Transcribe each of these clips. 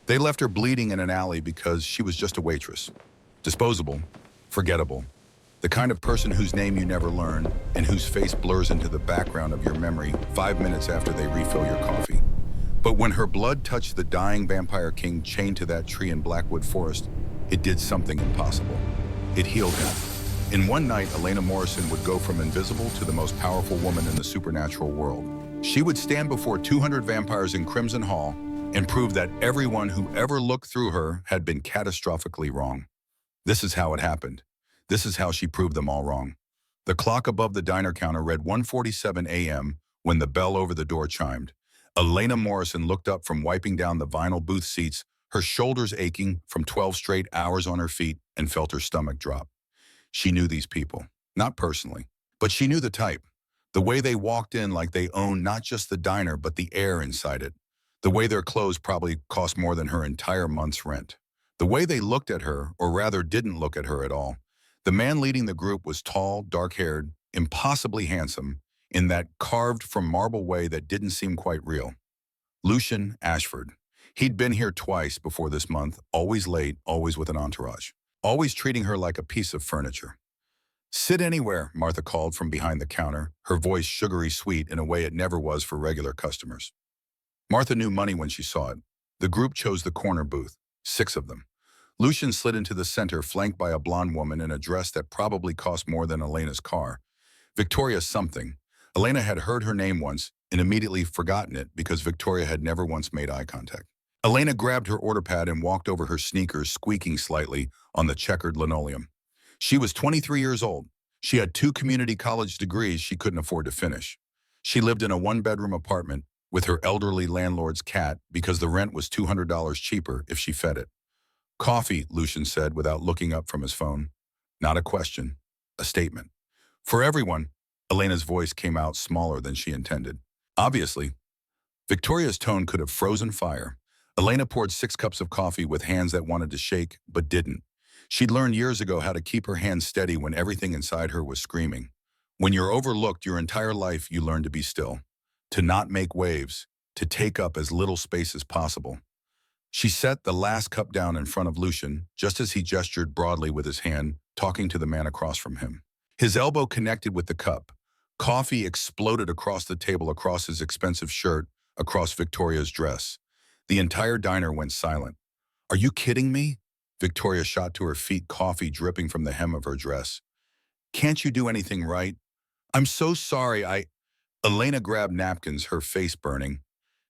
They left her bleeding in an alley because she was just a waitress. Disposable, forgettable. The kind of person whose name you never learn and whose face blurs into the background of your memory 5 minutes after they refill your coffee. But when her blood touched the dying vampire king chained to that tree in Blackwood Forest, it did something impossible. It healed him. In one night, Elena Morrison would go from invisible to the most powerful woman in the supernatural world. She would stand before 200 vampires in Crimson Hall and prove that everyone who ever looked through her had been catastrophically wrong. This is how it happened. This is how she proved them all wrong. The clock above the diner counter read 1:47 a.m. when the bell over the door chimed. Elena Morrison looked up from wiping down the vinyl booth seats, her shoulders aching from 12 straight hours on her feet, and felt her stomach drop. She knew these people, not personally, but she knew the type. The way they walked in like they owned not just the diner, but the air inside it. The way their clothes probably cost more than her entire month's rent. The way they looked at her, or rather didn't look at her at all. The man leading the group was tall, dark-haired, impossibly handsome, in that carved from marble way that didn't seem quite real. Lucian Ashford. He'd been here twice before this month, always late, always with an entourage. Always treating her like a piece of furniture. "Sit anywhere," Martha called from behind the counter, her voice sugary sweet in a way it never was for regular customers. Martha knew money when she saw it. The group chose the corner booth, 6 of them. Lucian slid into the center, flanked by a blonde woman in a dress that probably cost more than Elena's car. Victoria something. Elena had heard her name once and immediately forgotten it because Victoria had never once made eye contact. Elena grabbed her order pad and walked over her sneakers, squeaking slightly on the checkered linoleum. She was 23 years old. She had 2 community college degrees she couldn't afford to finish. She lived in a 1-bedroom apartment with her elderly landlord's cat because the rent was $200 cheaper if she fed it. "Coffee," Lucian said without looking up from his phone. Not a question, a statement. "For everyone." Elena's voice came out smaller than she intended. Obviously, Victoria's tone could have frozen fire. Elena poured 6 cups of coffee with hands that wanted to shake, but didn't. She'd learned years ago how to keep her hands steady when everything inside her was screaming. When you're overlooked your entire life, you learn to be still, to not make waves, to take up as little space as possible. She set the last cup down in front of Lucian, just as he gestured broadly with his hand, talking to the man across from him. His elbow connected with the cup. Coffee exploded across the table, across his expensive shirt, across Victoria's dress. The entire diner went silent. "Are you kidding me?" Victoria shot to her feet, coffee dripping from the hem of her dress. "Can't you do anything right?" "I'm so sorry, Elena grabbed napkins, her face burning.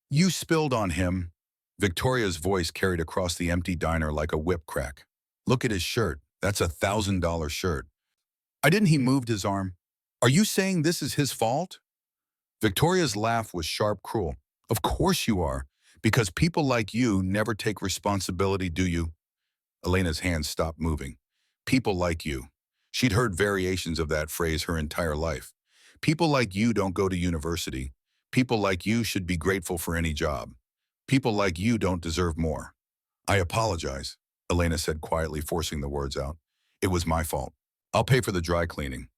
"You spilled on him." Victoria's voice carried across the empty diner like a whip crack. "Look at his shirt. That's a $1,000 shirt." Didn't he move his arm?" "Are you saying this is his fault?" Victoria's laugh was sharp, cruel. "Of course you are, because people like you never take responsibility, do you?" Elena's hands stopped moving. "People like you." She'd heard variations of that phrase her entire life. "People like you don't go to university. People like you should be grateful for any job. People like you don't deserve more." "I apologize," Elena said quietly, forcing the words out. "It was my fault. I'll pay for the dry cleaning."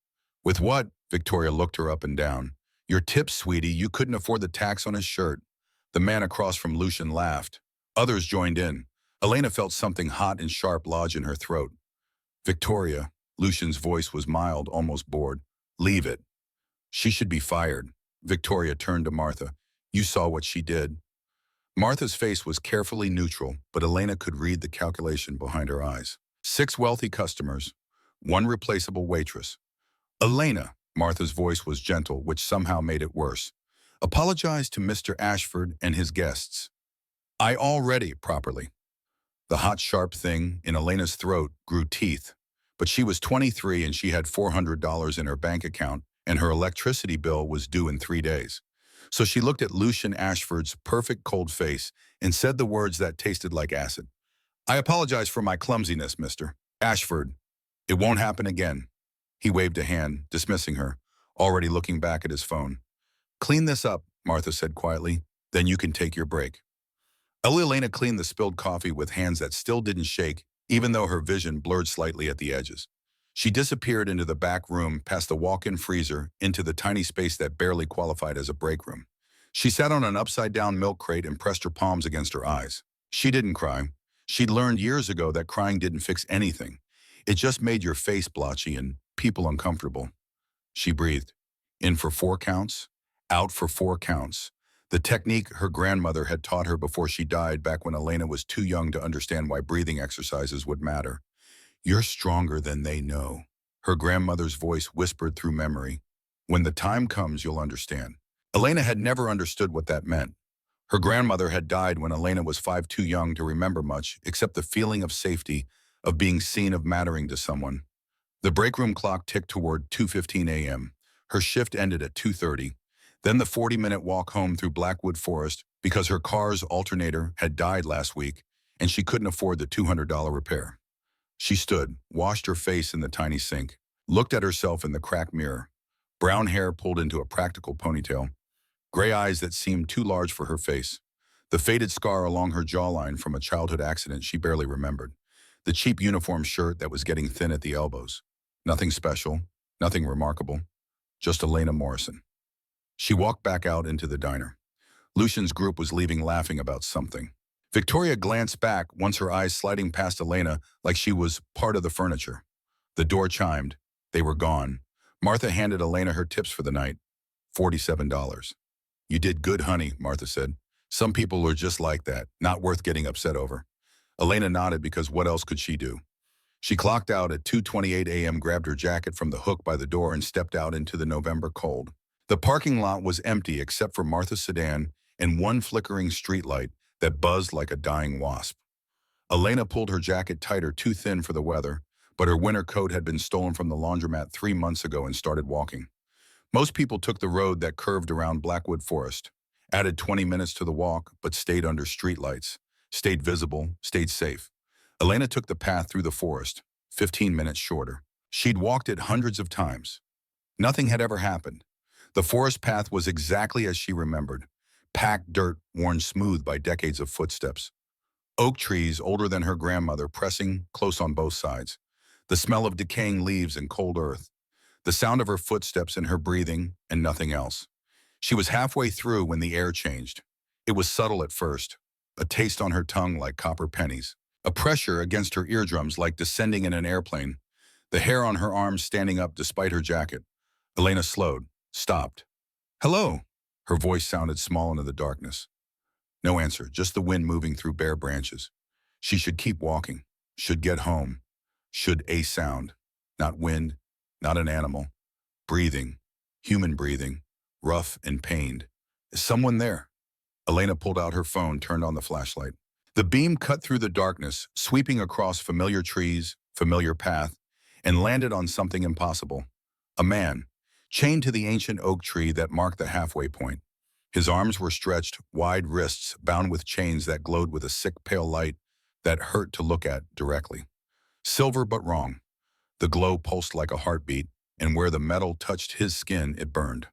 "With what?" Victoria looked her up and down. "Your tips, sweetie. You couldn't afford the tax on his shirt." The man across from Lucian laughed. Others joined in. Elena felt something hot and sharp lodge in her throat. "Victoria," Lucian's voice was mild, almost bored. "Leave it." "She should be fired." Victoria turned to Martha. "You saw what she did." Martha's face was carefully neutral, but Elena could read the calculation behind her eyes. 6 wealthy customers, 1 replaceable waitress. "Elena," Martha's voice was gentle, which somehow made it worse. "Apologize to Mr. Ashford and his guests." "I already properly." The hot, sharp thing in Elena's throat grew teeth. But she was 23 and she had $400 in her bank account, and her electricity bill was due in 3 days. So she looked at Lucian Ashford's perfect cold face and said the words that tasted like acid. "I apologize for my clumsiness, Mr. Ashford. It won't happen again." He waved a hand, dismissing her, already looking back at his phone. "Clean this up," Martha said quietly. "Then you can take your break." Elena cleaned the spilled coffee with hands that still didn't shake, even though her vision blurred slightly at the edges. She disappeared into the back room, past the walk-in freezer, into the tiny space that barely qualified as a break room. She sat on an upside-down milk crate and pressed her palms against her eyes. She didn't cry. She'd learned years ago that crying didn't fix anything. It just made your face blotchy and people uncomfortable. She breathed. In for 4 counts, out for 4 counts. The technique her grandmother had taught her before she died back when Elena was too young to understand why breathing exercises would matter. You're stronger than they know. Her grandmother's voice whispered through memory. When the time comes, you'll understand. Elena had never understood what that meant. Her grandmother had died when Elena was 5 too young to remember much, except the feeling of safety, of being seen, of mattering to someone. The break room clock ticked toward 2:15 a.m. Her shift ended at 2:30. Then the 40-minute walk home through Blackwood Forest because her car's alternator had died last week and she couldn't afford the $200 repair. She stood, washed her face in the tiny sink, looked at herself in the cracked mirror. Brown hair pulled into a practical ponytail, gray eyes that seemed too large for her face, the faded scar along her jawline from a childhood accident she barely remembered, the cheap uniform shirt that was getting thin at the elbows. Nothing special, nothing remarkable, just Elena Morrison. She walked back out into the diner. Lucian's group was leaving laughing about something. Victoria glanced back, once her eyes sliding past Elena like she was part of the furniture. The door chimed. They were gone. Martha handed Elena her tips for the night. $47. You did good, honey, Martha said. Some people are just like that, not worth getting upset over. Elena nodded because what else could she do? She clocked out at 2:28 a.m., grabbed her jacket from the hook by the door and stepped out into the November cold. The parking lot was empty except for Martha's sedan and one flickering streetlight that buzzed like a dying wasp. Elena pulled her jacket tighter, too thin for the weather, but her winter coat had been stolen from the laundromat 3 months ago and started walking. Most people took the road that curved around Blackwood Forest, added 20 minutes to the walk, but stayed under streetlights, stayed visible, stayed safe. Elena took the path through the forest, 15 minutes shorter. She'd walked it hundreds of times. Nothing had ever happened. The forest path was exactly as she remembered, packed dirt worn smooth by decades of footsteps. Oak trees older than her grandmother pressing close on both sides. The smell of decaying leaves and cold earth. The sound of her footsteps and her breathing and nothing else. She was halfway through when the air changed. It was subtle at first, a taste on her tongue like copper pennies, a pressure against her eardrums like descending in an airplane, the hair on her arms standing up despite her jacket. Elena slowed, stopped. Hello. Her voice sounded small into the darkness. No answer, just the wind moving through bare branches. She should keep walking, should get home, should a sound, not wind, not an animal. Breathing, human breathing, rough and pained. Is someone there? Elena pulled out her phone, turned on the flashlight. The beam cut through the darkness, sweeping across familiar trees, familiar path, and landed on something impossible. A man, chained to the ancient oak tree that marked the halfway point. His arms were stretched, wide wrists bound with chains that glowed with a sick pale light that hurt to look at directly. Silver but wrong. The glow pulsed like a heartbeat, and where the metal touched his skin, it burned.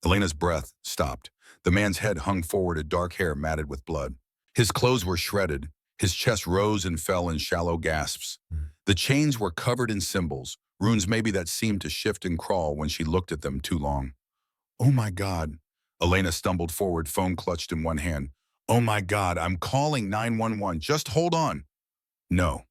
Elena's breath stopped. The man's head hung forward, a dark hair matted with blood. His clothes were shredded. His chest rose and fell in shallow gasps. The chains were covered in symbols, runes maybe that seemed to shift and crawl when she looked at them too long. Oh my God. Elena stumbled forward, phone clutched in one hand. Oh my God, I'm calling 911. Just hold on. No.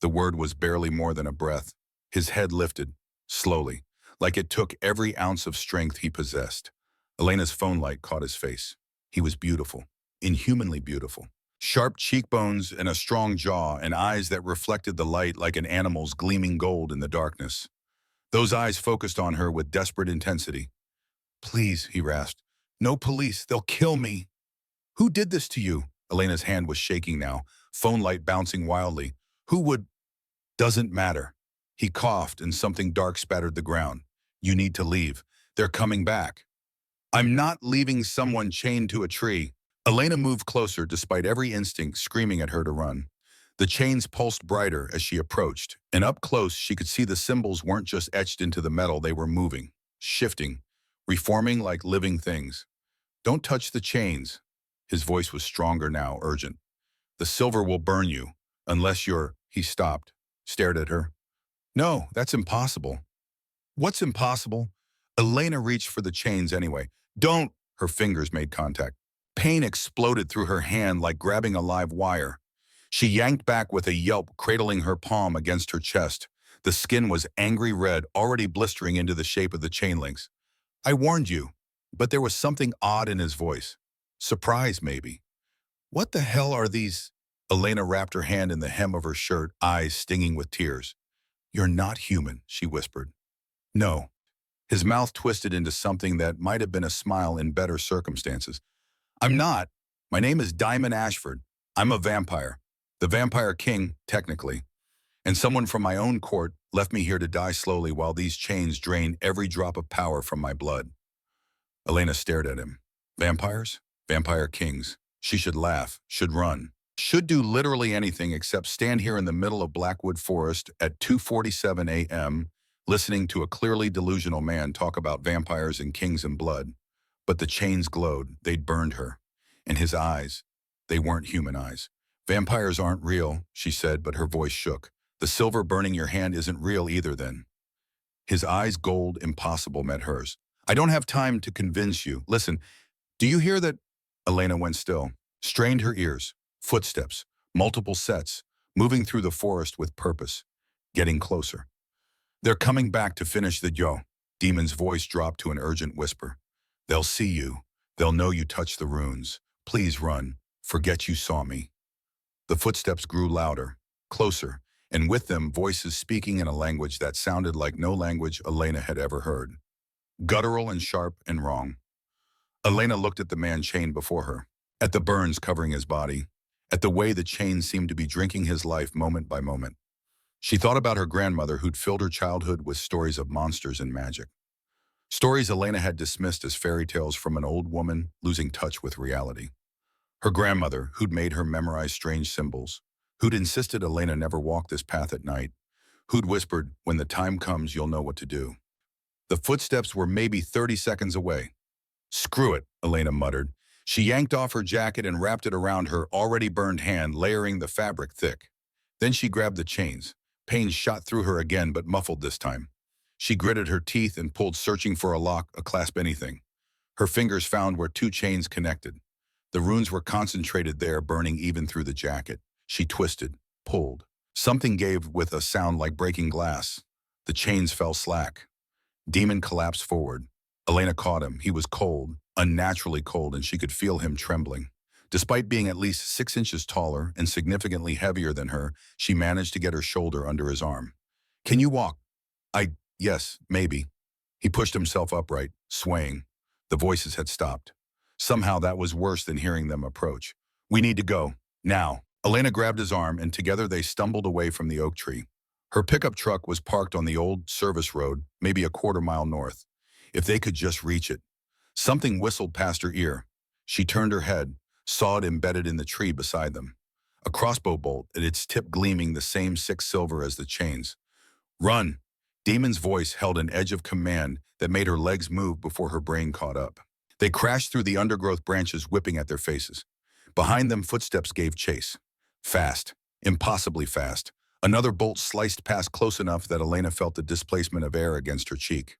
The word was barely more than a breath. His head lifted, slowly, like it took every ounce of strength he possessed. Elena's phone light caught his face. He was beautiful, inhumanly beautiful. Sharp cheekbones and a strong jaw and eyes that reflected the light like an animal's gleaming gold in the darkness. Those eyes focused on her with desperate intensity. Please, he rasped. No police, they'll kill me. Who did this to you? Elena's hand was shaking now, phone light bouncing wildly. Who would? Doesn't matter. He coughed and something dark spattered the ground. You need to leave. They're coming back. I'm not leaving someone chained to a tree. Elena moved closer despite every instinct screaming at her to run. The chains pulsed brighter as she approached, and up close she could see the symbols weren't just etched into the metal, they were moving, shifting, reforming like living things. Don't touch the chains. His voice was stronger now, urgent. The silver will burn you, unless you're... He stopped, stared at her. No, that's impossible. What's impossible? Elena reached for the chains anyway. Don't! Her fingers made contact. Pain exploded through her hand like grabbing a live wire. She yanked back with a yelp, cradling her palm against her chest. The skin was angry red, already blistering into the shape of the chain links. I warned you, but there was something odd in his voice. Surprise, maybe. What the hell are these? Elena wrapped her hand in the hem of her shirt, eyes stinging with tears. You're not human, she whispered. No. His mouth twisted into something that might have been a smile in better circumstances. I'm not. My name is Diamond Ashford. I'm a vampire. The Vampire King, technically. And someone from my own court left me here to die slowly while these chains drain every drop of power from my blood. Elena stared at him. Vampires? Vampire kings. She should laugh, should run, should do literally anything except stand here in the middle of Blackwood Forest at 2:47 a.m., listening to a clearly delusional man talk about vampires and kings and blood. But the chains glowed, they'd burned her. And his eyes, they weren't human eyes. Vampires aren't real, she said, but her voice shook. The silver burning your hand isn't real either then. His eyes, gold, impossible, met hers. I don't have time to convince you. Listen, do you hear that? Elena went still, strained her ears. Footsteps, multiple sets, moving through the forest with purpose, getting closer. They're coming back to finish the job. Demon's voice dropped to an urgent whisper. They'll see you. They'll know you touched the runes. Please run. Forget you saw me. The footsteps grew louder, closer, and with them voices speaking in a language that sounded like no language Elena had ever heard. Guttural and sharp and wrong. Elena looked at the man chained before her, at the burns covering his body, at the way the chains seemed to be drinking his life moment by moment. She thought about her grandmother who'd filled her childhood with stories of monsters and magic. Stories Elena had dismissed as fairy tales from an old woman losing touch with reality. Her grandmother, who'd made her memorize strange symbols, who'd insisted Elena never walk this path at night, who'd whispered, when the time comes, you'll know what to do. The footsteps were maybe 30 seconds away. Screw it, Elena muttered. She yanked off her jacket and wrapped it around her already burned hand, layering the fabric thick. Then she grabbed the chains. Pain shot through her again, but muffled this time. She gritted her teeth and pulled, searching for a lock, a clasp, anything. Her fingers found where two chains connected. The runes were concentrated there, burning even through the jacket. She twisted, pulled. Something gave with a sound like breaking glass. The chains fell slack. Demon collapsed forward. Elena caught him. He was cold, unnaturally cold, and she could feel him trembling. Despite being at least 6 inches taller and significantly heavier than her, she managed to get her shoulder under his arm. Can you walk? Yes, maybe. He pushed himself upright, swaying. The voices had stopped. Somehow that was worse than hearing them approach. We need to go. Now. Elena grabbed his arm, and together they stumbled away from the oak tree. Her pickup truck was parked on the old service road, maybe a quarter-mile north. If they could just reach it. Something whistled past her ear. She turned her head, saw it embedded in the tree beside them. A crossbow bolt, at its tip gleaming the same 6 silver as the chains. Run! Demon's voice held an edge of command that made her legs move before her brain caught up. They crashed through the undergrowth branches, whipping at their faces. Behind them, footsteps gave chase. Fast. Impossibly fast. Another bolt sliced past close enough that Elena felt the displacement of air against her cheek.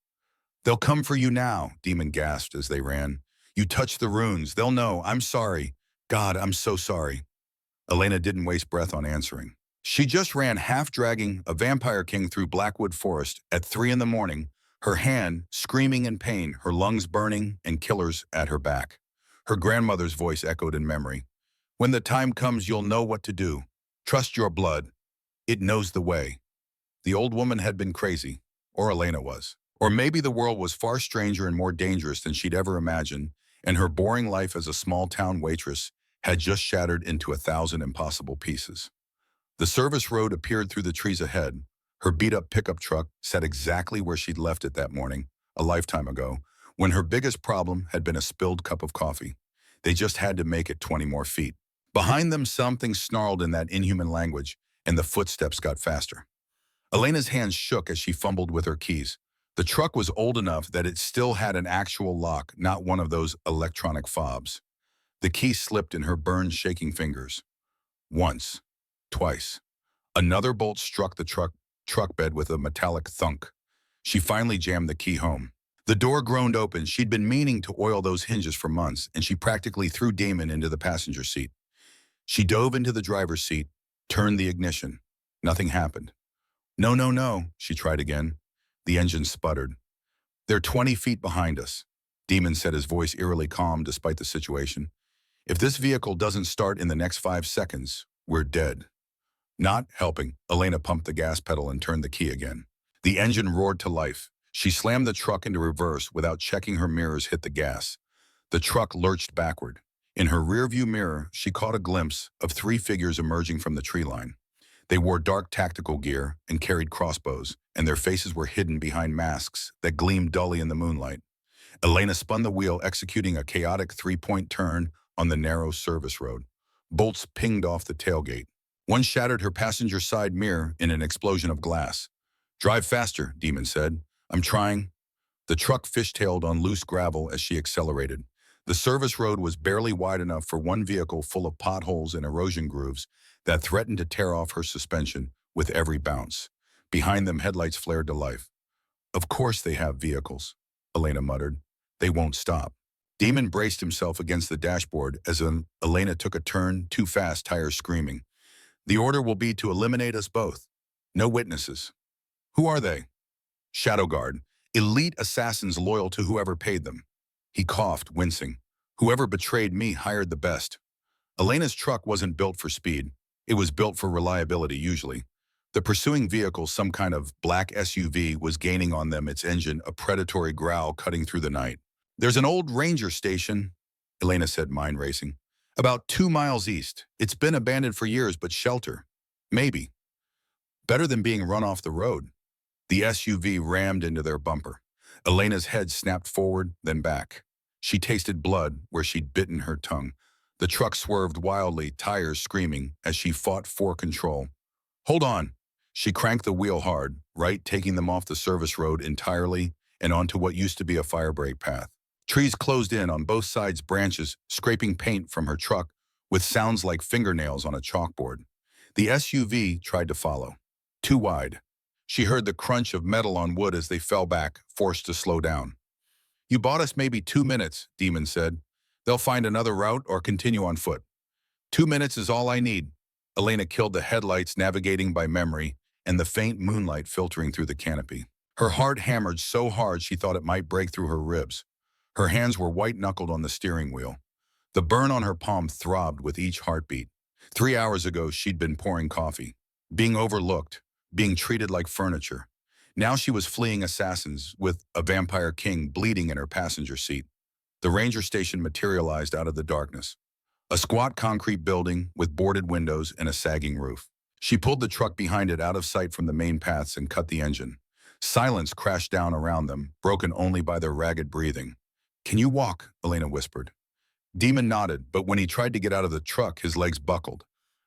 They'll come for you now, Demon gasped as they ran. You touched the runes. They'll know. I'm sorry. God, I'm so sorry. Elena didn't waste breath on answering. She just ran, half dragging a vampire king through Blackwood Forest at 3 a.m, her hand screaming in pain, her lungs burning, and killers at her back. Her grandmother's voice echoed in memory. When the time comes, you'll know what to do. Trust your blood. It knows the way. The old woman had been crazy, or Elena was. Or maybe the world was far stranger and more dangerous than she'd ever imagined, and her boring life as a small-town waitress had just shattered into 1,000 impossible pieces. The service road appeared through the trees ahead. Her beat-up pickup truck sat exactly where she'd left it that morning, a lifetime ago, when her biggest problem had been a spilled cup of coffee. They just had to make it 20 more feet. Behind them, something snarled in that inhuman language, and the footsteps got faster. Elena's hands shook as she fumbled with her keys. The truck was old enough that it still had an actual lock, not one of those electronic fobs. The key slipped in her burned, shaking fingers. Once. Twice. Another bolt struck the truck bed with a metallic thunk. She finally jammed the key home. The door groaned open. She'd been meaning to oil those hinges for months, and she practically threw Damon into the passenger seat. She dove into the driver's seat, turned the ignition. Nothing happened. No, no, no, she tried again. The engine sputtered. They're 20 feet behind us, Damon said, his voice eerily calm despite the situation. If this vehicle doesn't start in the next 5 seconds, we're dead. Not helping, Elena pumped the gas pedal and turned the key again. The engine roared to life. She slammed the truck into reverse without checking her mirrors hit the gas. The truck lurched backward. In her rearview mirror, she caught a glimpse of 3 figures emerging from the tree line. They wore dark tactical gear and carried crossbows, and their faces were hidden behind masks that gleamed dully in the moonlight. Elena spun the wheel, executing a chaotic 3-point turn on the narrow service road. Bolts pinged off the tailgate. One shattered her passenger side mirror in an explosion of glass. Drive faster, Damon said. I'm trying. The truck fishtailed on loose gravel as she accelerated. The service road was barely wide enough for one vehicle full of potholes and erosion grooves that threatened to tear off her suspension with every bounce. Behind them, headlights flared to life. Of course they have vehicles, Elena muttered. They won't stop. Damon braced himself against the dashboard as Elena took a turn too fast, tires screaming. The order will be to eliminate us both. No witnesses. Who are they? Shadow Guard. Elite assassins loyal to whoever paid them. He coughed, wincing. Whoever betrayed me hired the best. Elena's truck wasn't built for speed. It was built for reliability, usually. The pursuing vehicle, some kind of black SUV, was gaining on them, its engine a predatory growl cutting through the night. There's an old ranger station, Elena said, mind racing. About 2 miles east. It's been abandoned for years, but shelter. Maybe. Better than being run off the road. The SUV rammed into their bumper. Elena's head snapped forward, then back. She tasted blood where she'd bitten her tongue. The truck swerved wildly, tires screaming, as she fought for control. Hold on. She cranked the wheel hard, right, taking them off the service road entirely and onto what used to be a fire break path. Trees closed in on both sides, branches scraping paint from her truck with sounds like fingernails on a chalkboard. The SUV tried to follow. Too wide. She heard the crunch of metal on wood as they fell back, forced to slow down. You bought us maybe 2 minutes, Damon said. They'll find another route or continue on foot. 2 minutes is all I need. Elena killed the headlights, navigating by memory, and the faint moonlight filtering through the canopy. Her heart hammered so hard she thought it might break through her ribs. Her hands were white-knuckled on the steering wheel. The burn on her palm throbbed with each heartbeat. 3 hours ago, she'd been pouring coffee, being overlooked, being treated like furniture. Now she was fleeing assassins with a vampire king bleeding in her passenger seat. The ranger station materialized out of the darkness. A squat concrete building with boarded windows and a sagging roof. She pulled the truck behind it out of sight from the main paths and cut the engine. Silence crashed down around them, broken only by their ragged breathing. Can you walk? Elena whispered. Damon nodded, but when he tried to get out of the truck, his legs buckled.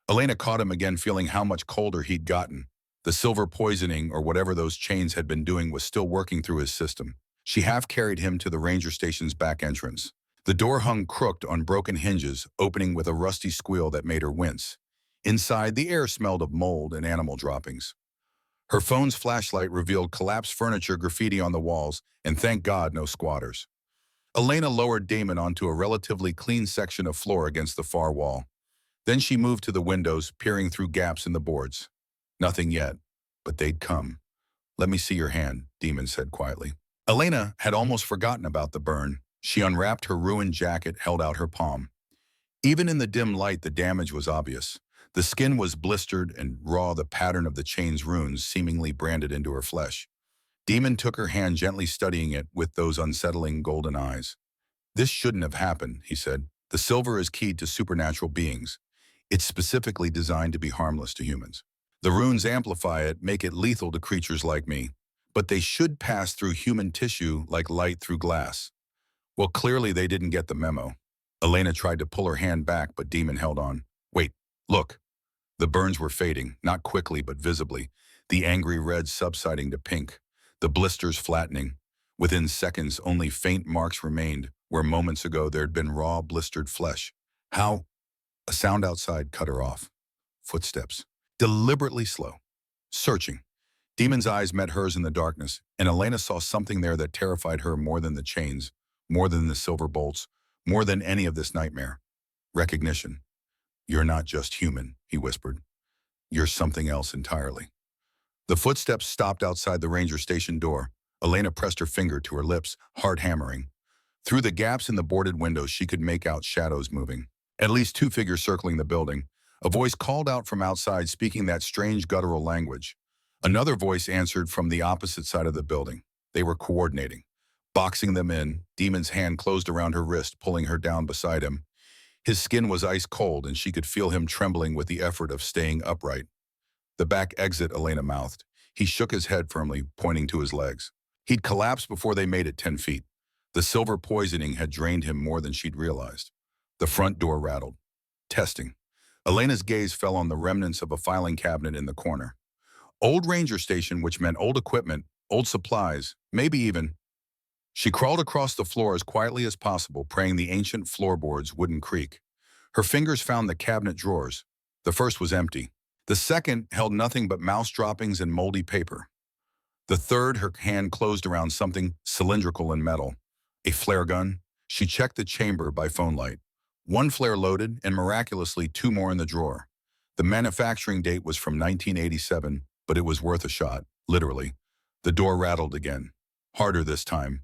Elena caught him again, feeling how much colder he'd gotten. The silver poisoning, or whatever those chains had been doing, was still working through his system. She half-carried him to the ranger station's back entrance. The door hung crooked on broken hinges, opening with a rusty squeal that made her wince. Inside, the air smelled of mold and animal droppings. Her phone's flashlight revealed collapsed furniture, graffiti on the walls, and thank God no squatters. Elena lowered Damon onto a relatively clean section of floor against the far wall. Then she moved to the windows, peering through gaps in the boards. Nothing yet, but they'd come. Let me see your hand, Damon said quietly. Elena had almost forgotten about the burn. She unwrapped her ruined jacket, held out her palm. Even in the dim light, the damage was obvious. The skin was blistered and raw, the pattern of the chain's runes seemingly branded into her flesh. Damon took her hand, gently studying it with those unsettling golden eyes. This shouldn't have happened, he said. The silver is keyed to supernatural beings. It's specifically designed to be harmless to humans. The runes amplify it, make it lethal to creatures like me. But they should pass through human tissue like light through glass. Well, clearly they didn't get the memo. Elena tried to pull her hand back, but Damon held on. Wait, look. The burns were fading, not quickly but visibly, the angry red subsiding to pink, the blisters flattening. Within seconds, only faint marks remained, where moments ago there'd been raw, blistered flesh. How? A sound outside cut her off. Footsteps. Deliberately slow. Searching. Demon's eyes met hers in the darkness, and Elena saw something there that terrified her more than the chains, more than the silver bolts, more than any of this nightmare. Recognition. You're not just human, he whispered. You're something else entirely. The footsteps stopped outside the ranger station door. Elena pressed her finger to her lips, heart hammering. Through the gaps in the boarded windows, she could make out shadows moving. At least two figures circling the building. A voice called out from outside, speaking that strange guttural language. Another voice answered from the opposite side of the building. They were coordinating. Boxing them in, Demon's hand closed around her wrist, pulling her down beside him. His skin was ice cold, and she could feel him trembling with the effort of staying upright. The back exit, Elena mouthed. He shook his head firmly, pointing to his legs. He'd collapsed before they made it 10 feet. The silver poisoning had drained him more than she'd realized. The front door rattled. Testing. Elena's gaze fell on the remnants of a filing cabinet in the corner. Old ranger station, which meant old equipment, old supplies, maybe even. She crawled across the floor as quietly as possible, praying the ancient floorboards wouldn't creak. Her fingers found the cabinet drawers. The first was empty. The second held nothing but mouse droppings and moldy paper. The third, her hand closed around something cylindrical and metal. A flare gun. She checked the chamber by phone light. One flare loaded, and miraculously 2 more in the drawer. The manufacturing date was from 1987, but it was worth a shot, literally. The door rattled again. Harder this time.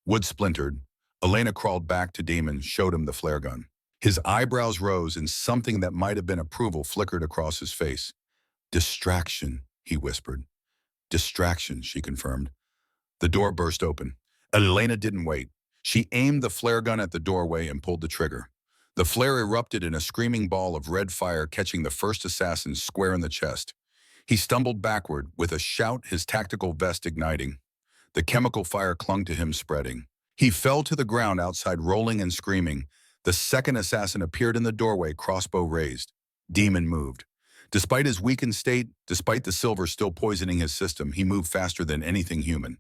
Wood splintered. Elena crawled back to Damon, showed him the flare gun. His eyebrows rose, and something that might have been approval flickered across his face. Distraction, he whispered. Distraction, she confirmed. The door burst open. Elena didn't wait. She aimed the flare gun at the doorway and pulled the trigger. The flare erupted in a screaming ball of red fire, catching the first assassin square in the chest. He stumbled backward, with a shout, his tactical vest igniting. The chemical fire clung to him, spreading. He fell to the ground outside, rolling and screaming. The second assassin appeared in the doorway, crossbow raised. Demon moved. Despite his weakened state, despite the silver still poisoning his system, he moved faster than anything human.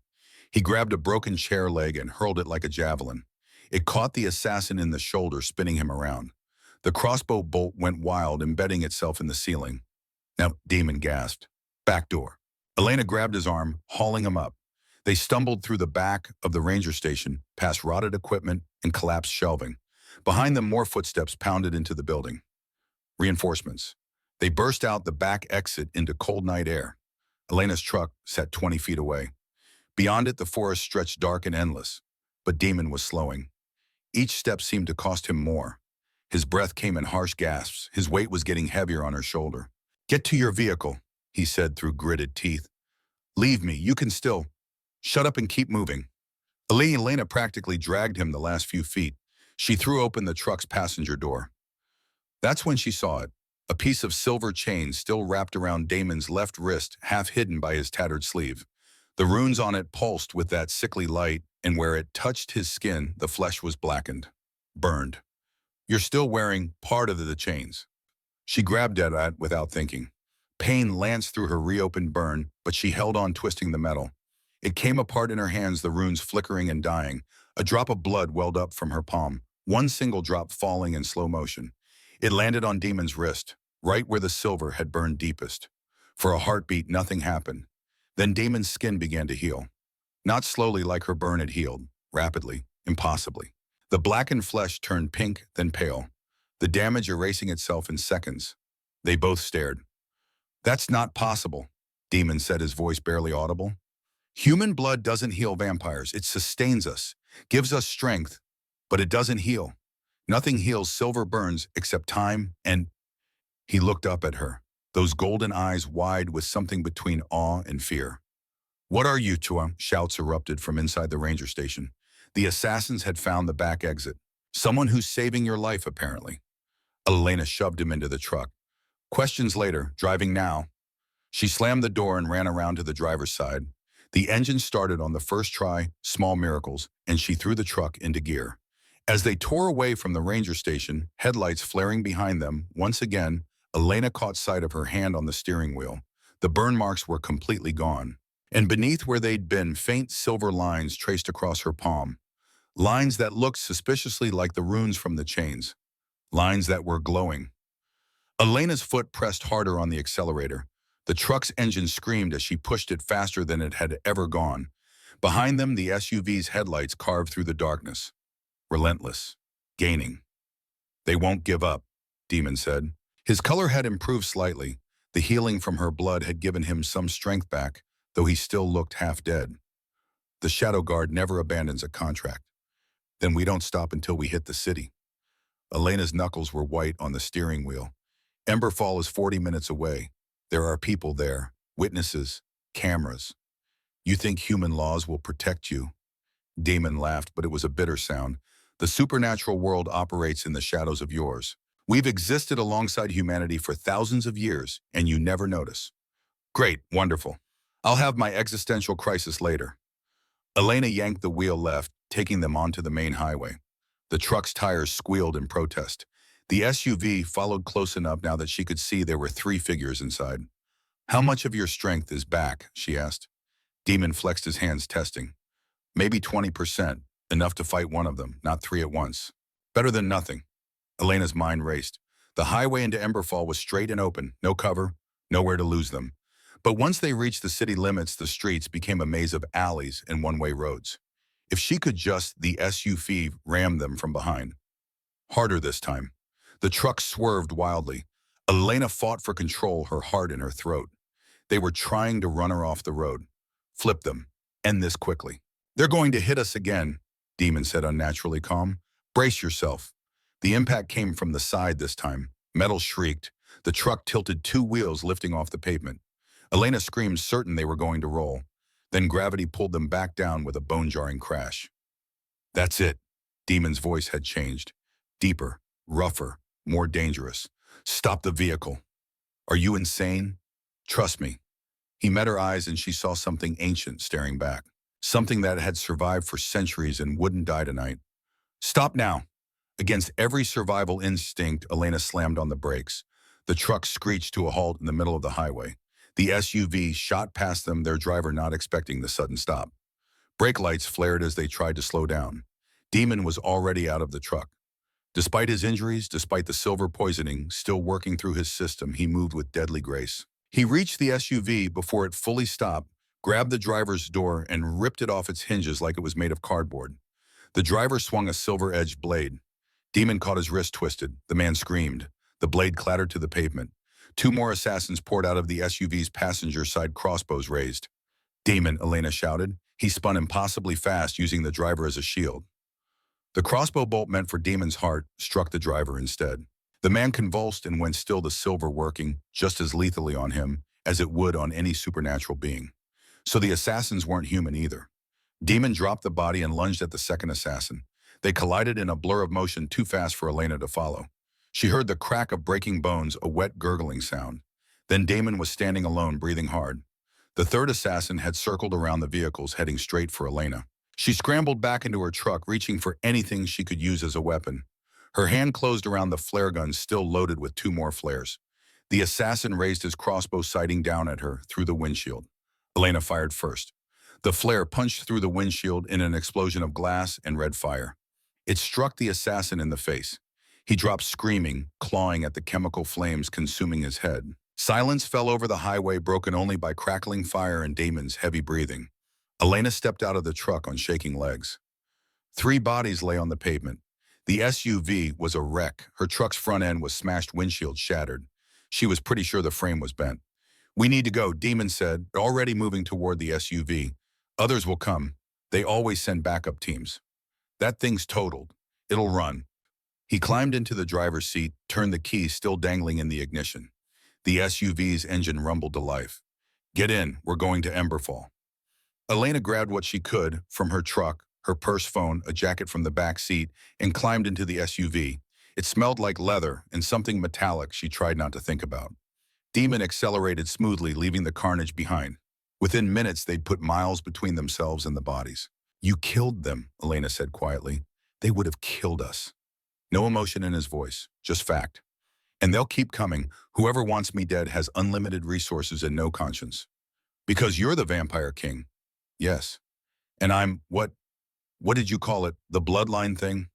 He grabbed a broken chair leg and hurled it like a javelin. It caught the assassin in the shoulder, spinning him around. The crossbow bolt went wild, embedding itself in the ceiling. Now, Demon gasped. Back door. Elena grabbed his arm, hauling him up. They stumbled through the back of the ranger station, past rotted equipment and collapsed shelving. Behind them, more footsteps pounded into the building. Reinforcements. They burst out the back exit into cold night air. Elena's truck sat 20 feet away. Beyond it, the forest stretched dark and endless. But Demon was slowing. Each step seemed to cost him more. His breath came in harsh gasps. His weight was getting heavier on her shoulder. Get to your vehicle, he said through gritted teeth. Leave me, you can still. Shut up and keep moving. Elena practically dragged him the last few feet. She threw open the truck's passenger door. That's when she saw it. A piece of silver chain still wrapped around Damon's left wrist, half hidden by his tattered sleeve. The runes on it pulsed with that sickly light, and where it touched his skin, the flesh was blackened. Burned. You're still wearing part of the chains. She grabbed at it without thinking. Pain lanced through her reopened burn, but she held on, twisting the metal. It came apart in her hands, the runes flickering and dying. A drop of blood welled up from her palm, one single drop falling in slow motion. It landed on Demon's wrist, right where the silver had burned deepest. For a heartbeat, nothing happened. Then Damon's skin began to heal. Not slowly like her burn had healed, rapidly, impossibly. The blackened flesh turned pink, then pale, the damage erasing itself in seconds. They both stared. That's not possible, Demon said, his voice barely audible. Human blood doesn't heal vampires. It sustains us, gives us strength, but it doesn't heal. Nothing heals silver burns except time, and he looked up at her, those golden eyes wide with something between awe and fear. What are you, Chua? Shouts erupted from inside the ranger station. The assassins had found the back exit. Someone who's saving your life, apparently. Elena shoved him into the truck. Questions later, driving now. She slammed the door and ran around to the driver's side. The engine started on the first try, small miracles, and she threw the truck into gear. As they tore away from the ranger station, headlights flaring behind them, once again, Elena caught sight of her hand on the steering wheel. The burn marks were completely gone. And beneath where they'd been, faint silver lines traced across her palm. Lines that looked suspiciously like the runes from the chains. Lines that were glowing. Elena's foot pressed harder on the accelerator. The truck's engine screamed as she pushed it faster than it had ever gone. Behind them, the SUV's headlights carved through the darkness. Relentless. Gaining. They won't give up, Demon said. His color had improved slightly. The healing from her blood had given him some strength back, though he still looked half dead. The Shadow Guard never abandons a contract. Then we don't stop until we hit the city. Elena's knuckles were white on the steering wheel. Emberfall is 40 minutes away. There are people there, witnesses, cameras. You think human laws will protect you? Demon laughed, but it was a bitter sound. The supernatural world operates in the shadows of yours. We've existed alongside humanity for thousands of years, and you never notice. Great, wonderful. I'll have my existential crisis later. Elena yanked the wheel left, taking them onto the main highway. The truck's tires squealed in protest. The SUV followed close enough now that she could see there were 3 figures inside. How much of your strength is back? She asked. Demon flexed his hands, testing. Maybe 20%, enough to fight one of them, not 3 at once. Better than nothing. Elena's mind raced. The highway into Emberfall was straight and open, no cover, nowhere to lose them. But once they reached the city limits, the streets became a maze of alleys and one-way roads. If she could just, the SUV rammed them from behind. Harder this time. The truck swerved wildly. Elena fought for control, her heart in her throat. They were trying to run her off the road. Flip them. End this quickly. They're going to hit us again, Demon said, unnaturally calm. Brace yourself. The impact came from the side this time. Metal shrieked. The truck tilted 2 wheels, lifting off the pavement. Elena screamed, certain they were going to roll. Then gravity pulled them back down with a bone-jarring crash. That's it. Demon's voice had changed. Deeper, rougher, more dangerous. Stop the vehicle. Are you insane? Trust me. He met her eyes and she saw something ancient staring back. Something that had survived for centuries and wouldn't die tonight. Stop now. Against every survival instinct, Elena slammed on the brakes. The truck screeched to a halt in the middle of the highway. The SUV shot past them, their driver not expecting the sudden stop. Brake lights flared as they tried to slow down. Demon was already out of the truck. Despite his injuries, despite the silver poisoning still working through his system, he moved with deadly grace. He reached the SUV before it fully stopped, grabbed the driver's door, and ripped it off its hinges like it was made of cardboard. The driver swung a silver-edged blade. Demon caught his wrist twisted. The man screamed. The blade clattered to the pavement. 2 more assassins poured out of the SUV's passenger side, crossbows raised. Demon, Elena shouted. He spun impossibly fast, using the driver as a shield. The crossbow bolt meant for Demon's heart struck the driver instead. The man convulsed and went still, the silver working just as lethally on him as it would on any supernatural being. So the assassins weren't human either. Demon dropped the body and lunged at the second assassin. They collided in a blur of motion too fast for Elena to follow. She heard the crack of breaking bones, a wet gurgling sound. Then Damon was standing alone, breathing hard. The third assassin had circled around the vehicles, heading straight for Elena. She scrambled back into her truck, reaching for anything she could use as a weapon. Her hand closed around the flare gun, still loaded with 2 more flares. The assassin raised his crossbow, sighting down at her through the windshield. Elena fired first. The flare punched through the windshield in an explosion of glass and red fire. It struck the assassin in the face. He dropped screaming, clawing at the chemical flames consuming his head. Silence fell over the highway, broken only by crackling fire and Damon's heavy breathing. Elena stepped out of the truck on shaking legs. 3 bodies lay on the pavement. The SUV was a wreck. Her truck's front end was smashed, windshield shattered. She was pretty sure the frame was bent. We need to go, Demon said, already moving toward the SUV. Others will come. They always send backup teams. That thing's totaled. It'll run. He climbed into the driver's seat, turned the key still dangling in the ignition. The SUV's engine rumbled to life. Get in, we're going to Emberfall. Elena grabbed what she could from her truck, her purse, phone, a jacket from the back seat, and climbed into the SUV. It smelled like leather and something metallic she tried not to think about. Demon accelerated smoothly, leaving the carnage behind. Within minutes, they'd put miles between themselves and the bodies. You killed them, Elena said quietly. They would have killed us. No emotion in his voice, just fact. And they'll keep coming. Whoever wants me dead has unlimited resources and no conscience. Because you're the vampire king. Yes. And I'm, what did you call it, the bloodline thing?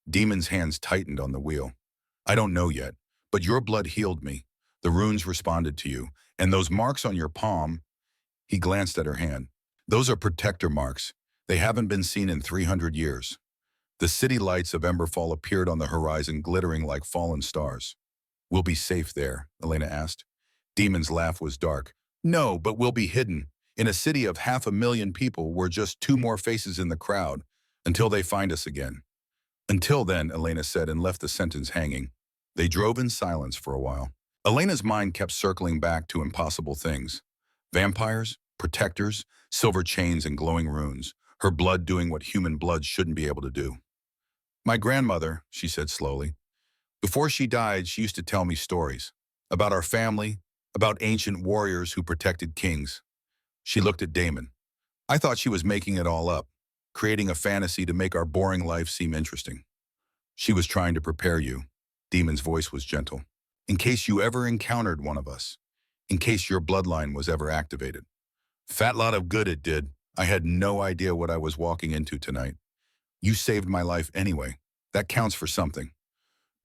Demon's hands tightened on the wheel. I don't know yet, but your blood healed me. The runes responded to you, And those marks on your palm, he glanced at her hand. Those are protector marks. They haven't been seen in 300 years. The city lights of Emberfall appeared on the horizon, glittering like fallen stars. We'll be safe there, Elena asked. Demon's laugh was dark. No, but we'll be hidden. In a city of 500,000 people, we're just two more faces in the crowd until they find us again. Until then, Elena said and left the sentence hanging. They drove in silence for a while. Elena's mind kept circling back to impossible things. Vampires, protectors, silver chains and glowing runes, her blood doing what human blood shouldn't be able to do. My grandmother, she said slowly, before she died, she used to tell me stories about our family, about ancient warriors who protected kings. She looked at Damon. I thought she was making it all up, creating a fantasy to make our boring life seem interesting. She was trying to prepare you. Damon's voice was gentle. In case you ever encountered one of us. In case your bloodline was ever activated. Fat lot of good it did. I had no idea what I was walking into tonight. You saved my life anyway. That counts for something.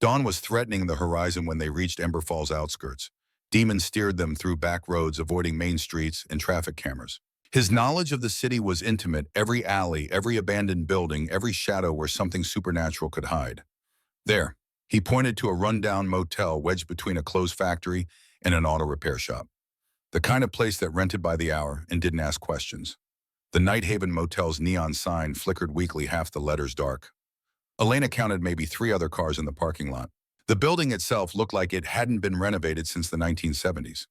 Dawn was threatening the horizon when they reached Emberfall's outskirts. Demon steered them through back roads, avoiding main streets and traffic cameras. His knowledge of the city was intimate, every alley, every abandoned building, every shadow where something supernatural could hide. There, he pointed to a rundown motel wedged between a clothes factory and an auto repair shop. The kind of place that rented by the hour and didn't ask questions. The Night Haven Motel's neon sign flickered weakly, half the letters dark. Elena counted maybe 3 other cars in the parking lot. The building itself looked like it hadn't been renovated since the 1970s.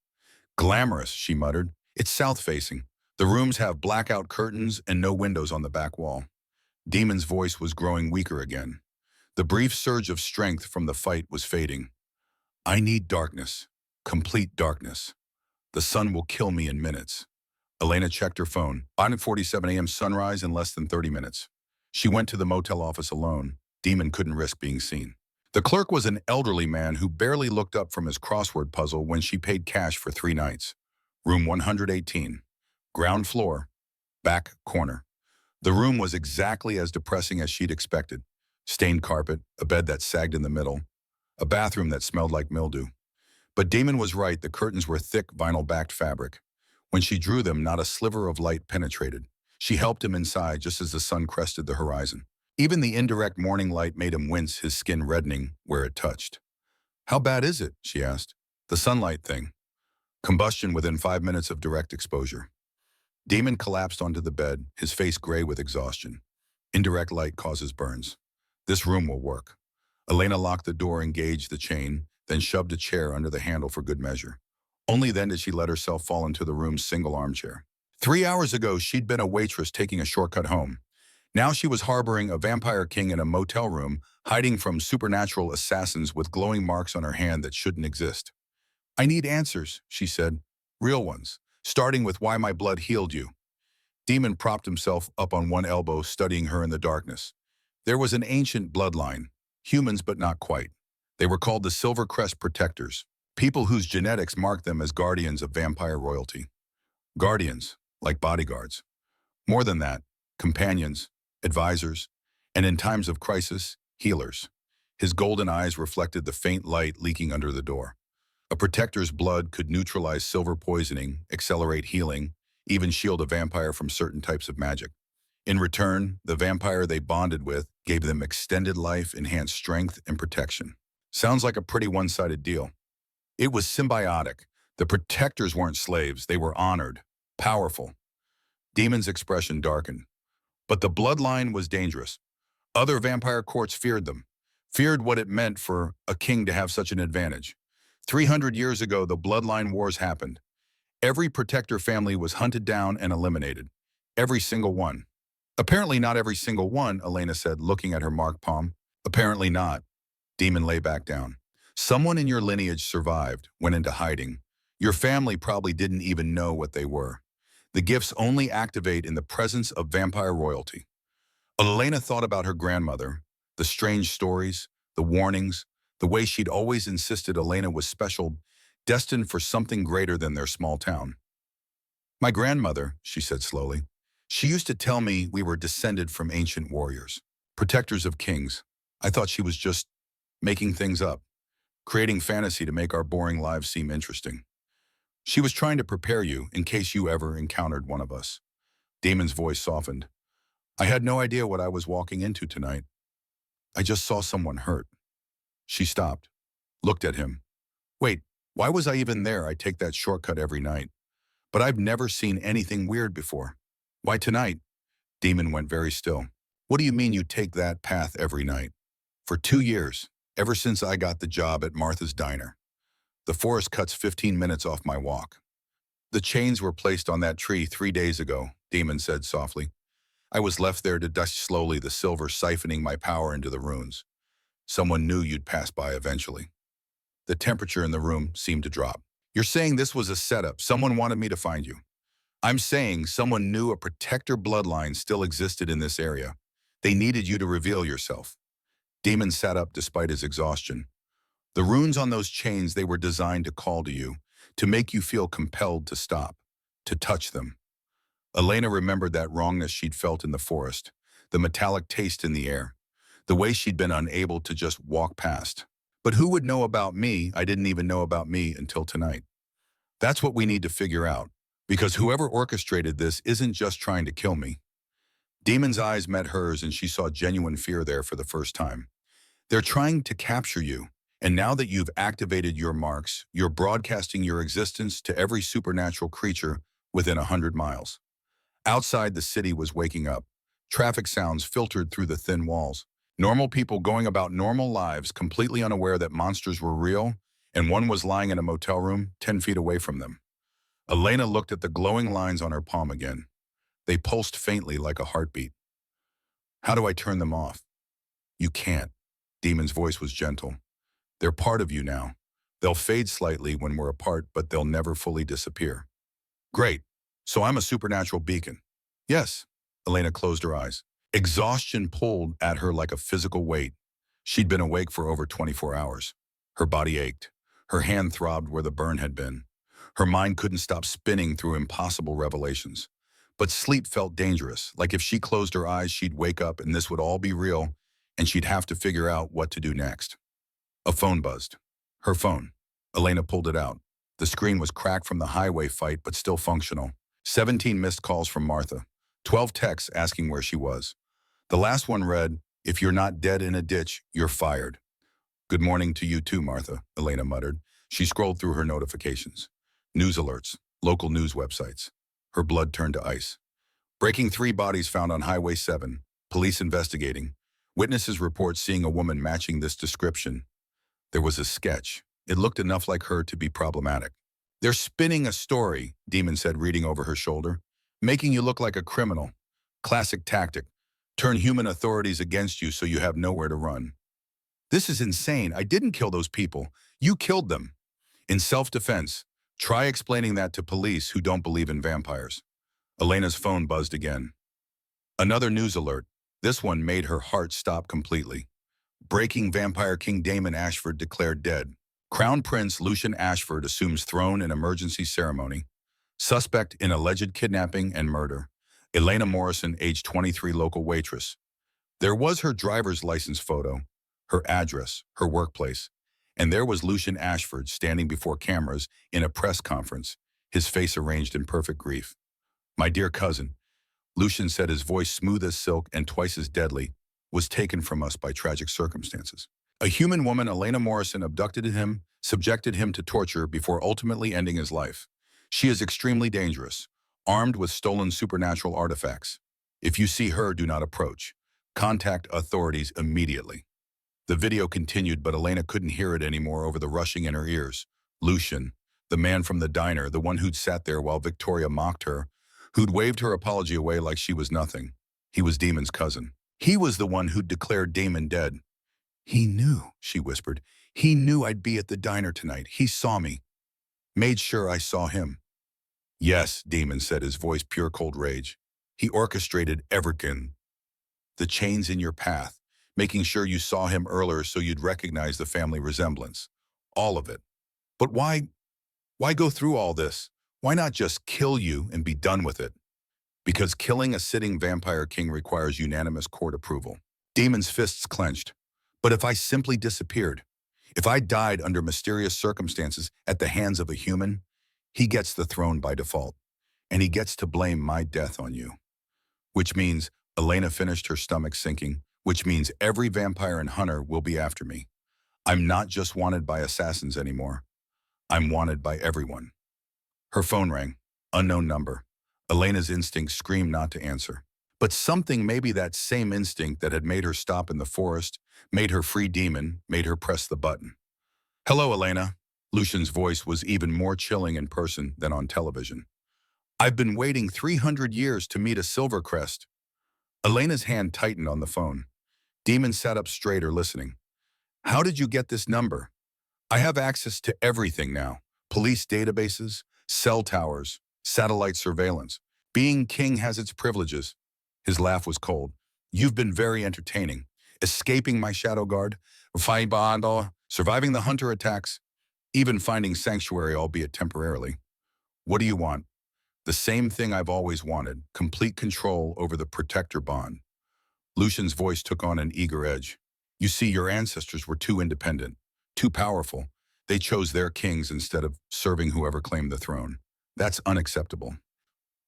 Glamorous, she muttered. It's south-facing. The rooms have blackout curtains and no windows on the back wall. Damon's voice was growing weaker again. The brief surge of strength from the fight was fading. I need darkness. Complete darkness. The sun will kill me in minutes. Elena checked her phone. 9:47 a.m. sunrise in less than 30 minutes. She went to the motel office alone. Damon couldn't risk being seen. The clerk was an elderly man who barely looked up from his crossword puzzle when she paid cash for 3 nights. Room 118. Ground floor. Back corner. The room was exactly as depressing as she'd expected. Stained carpet, a bed that sagged in the middle, a bathroom that smelled like mildew. But Damon was right, the curtains were thick, vinyl-backed fabric. When she drew them, not a sliver of light penetrated. She helped him inside just as the sun crested the horizon. Even the indirect morning light made him wince, his skin reddening where it touched. How bad is it? She asked. The sunlight thing. Combustion within 5 minutes of direct exposure. Damon collapsed onto the bed, his face gray with exhaustion. Indirect light causes burns. This room will work. Elena locked the door, engaged the chain, then shoved a chair under the handle for good measure. Only then did she let herself fall into the room's single armchair. 3 hours ago, she'd been a waitress taking a shortcut home. Now she was harboring a vampire king in a motel room, hiding from supernatural assassins with glowing marks on her hand that shouldn't exist. I need answers, she said. Real ones. Starting with why my blood healed you. Damon propped himself up on one elbow, studying her in the darkness. There was an ancient bloodline. Humans, but not quite. They were called the Silver Crest Protectors. People whose genetics marked them as guardians of vampire royalty. Guardians, like bodyguards. More than that, companions, advisors, and in times of crisis, healers. His golden eyes reflected the faint light leaking under the door. A protector's blood could neutralize silver poisoning, accelerate healing, even shield a vampire from certain types of magic. In return, the vampire they bonded with gave them extended life, enhanced strength, and protection. Sounds like a pretty one-sided deal. It was symbiotic. The protectors weren't slaves. They were honored, powerful. Damon's expression darkened. But the bloodline was dangerous. Other vampire courts feared them, feared what it meant for a king to have such an advantage. 300 years ago, the bloodline wars happened. Every protector family was hunted down and eliminated. Every single one. Apparently not every single one, Elena said, looking at her marked palm. Apparently not. Damon lay back down. Someone in your lineage survived, went into hiding. Your family probably didn't even know what they were. The gifts only activate in the presence of vampire royalty. Elena thought about her grandmother, the strange stories, the warnings, the way she'd always insisted Elena was special, destined for something greater than their small town. My grandmother, she said slowly, she used to tell me we were descended from ancient warriors, protectors of kings. I thought she was just making things up, creating fantasy to make our boring lives seem interesting. She was trying to prepare you in case you ever encountered one of us. Damon's voice softened. I had no idea what I was walking into tonight. I just saw someone hurt. She stopped, looked at him. Wait, why was I even there? I take that shortcut every night. But I've never seen anything weird before. Why tonight? Damon went very still. What do you mean you take that path every night? For 2 years, ever since I got the job at Martha's Diner. The forest cuts 15 minutes off my walk. The chains were placed on that tree 3 days ago, Damon said softly. I was left there to dust slowly, the silver siphoning my power into the runes. Someone knew you'd pass by eventually. The temperature in the room seemed to drop. You're saying this was a setup. Someone wanted me to find you. I'm saying someone knew a protector bloodline still existed in this area. They needed you to reveal yourself. Damon sat up despite his exhaustion. The runes on those chains, they were designed to call to you, to make you feel compelled to stop, to touch them. Elena remembered that wrongness she'd felt in the forest, the metallic taste in the air, the way she'd been unable to just walk past. But who would know about me? I didn't even know about me until tonight. That's what we need to figure out, because whoever orchestrated this isn't just trying to kill me. Damon's eyes met hers and she saw genuine fear there for the first time. They're trying to capture you, and now that you've activated your marks, you're broadcasting your existence to every supernatural creature within 100 miles. Outside, the city was waking up. Traffic sounds filtered through the thin walls. Normal people going about normal lives, completely unaware that monsters were real, and one was lying in a motel room 10 feet away from them. Elena looked at the glowing lines on her palm again. They pulsed faintly like a heartbeat. How do I turn them off? You can't. Damon's voice was gentle. They're part of you now. They'll fade slightly when we're apart, but they'll never fully disappear. Great. So I'm a supernatural beacon. Yes. Elena closed her eyes. Exhaustion pulled at her like a physical weight. She'd been awake for over 24 hours. Her body ached. Her hand throbbed where the burn had been. Her mind couldn't stop spinning through impossible revelations. But sleep felt dangerous, like if she closed her eyes, she'd wake up and this would all be real, and she'd have to figure out what to do next. A phone buzzed. Her phone. Elena pulled it out. The screen was cracked from the highway fight, but still functional. 17 missed calls from Martha. 12 texts asking where she was. The last one read, "If you're not dead in a ditch, you're fired." "Good morning to you too, Martha," Elena muttered. She scrolled through her notifications. News alerts, local news websites. Her blood turned to ice. Breaking 3 bodies found on Highway 7. Police investigating. Witnesses report seeing a woman matching this description. There was a sketch. It looked enough like her to be problematic. "They're spinning a story," Demon said, reading over her shoulder. "Making you look like a criminal. Classic tactic. Turn human authorities against you so you have nowhere to run." "This is insane. I didn't kill those people. You killed them." "In self-defense. Try explaining that to police who don't believe in vampires." Elena's phone buzzed again. Another news alert. This one made her heart stop completely. Breaking Vampire King Damon Ashford declared dead. Crown Prince Lucian Ashford assumes throne in emergency ceremony. Suspect in alleged kidnapping and murder. Elena Morrison, age 23, local waitress. There was her driver's license photo, her address, her workplace. And there was Lucian Ashford standing before cameras in a press conference, his face arranged in perfect grief. "My dear cousin," Lucian said, his voice smooth as silk and twice as deadly, "was taken from us by tragic circumstances. A human woman, Elena Morrison, abducted him, subjected him to torture before ultimately ending his life. She is extremely dangerous, armed with stolen supernatural artifacts. If you see her, do not approach. Contact authorities immediately." The video continued, but Elena couldn't hear it anymore over the rushing in her ears. Lucian, the man from the diner, the one who'd sat there while Victoria mocked her, who'd waved her apology away like she was nothing. He was Damon's cousin. He was the one who'd declared Damon dead. "He knew," she whispered. "He knew I'd be at the diner tonight. He saw me. Made sure I saw him." "Yes," Damon said, his voice pure cold rage. "He orchestrated everything. The chains in your path, making sure you saw him earlier so you'd recognize the family resemblance. All of it. But why go through all this? Why not just kill you and be done with it?" "Because killing a sitting vampire king requires unanimous court approval." Damon's fists clenched. "But if I simply disappeared, if I died under mysterious circumstances at the hands of a human, He gets the throne by default, and he gets to blame my death on you. Which means Elena finished her stomach sinking, which means every vampire and hunter will be after me. I'm not just wanted by assassins anymore. I'm wanted by everyone. Her phone rang. Unknown number. Elena's instinct screamed not to answer. But something, maybe that same instinct that had made her stop in the forest, made her free demon, made her press the button. Hello, Elena. Lucian's voice was even more chilling in person than on television. I've been waiting 300 years to meet a Silvercrest. Elena's hand tightened on the phone. Demon sat up straighter, listening. How did you get this number? I have access to everything now. Police databases, cell towers, satellite surveillance. Being king has its privileges. His laugh was cold. You've been very entertaining. Escaping my shadow guard, surviving the hunter attacks, even finding sanctuary, albeit temporarily. What do you want? The same thing I've always wanted, complete control over the protector bond. Lucian's voice took on an eager edge. You see, your ancestors were too independent, too powerful. They chose their kings instead of serving whoever claimed the throne. That's unacceptable.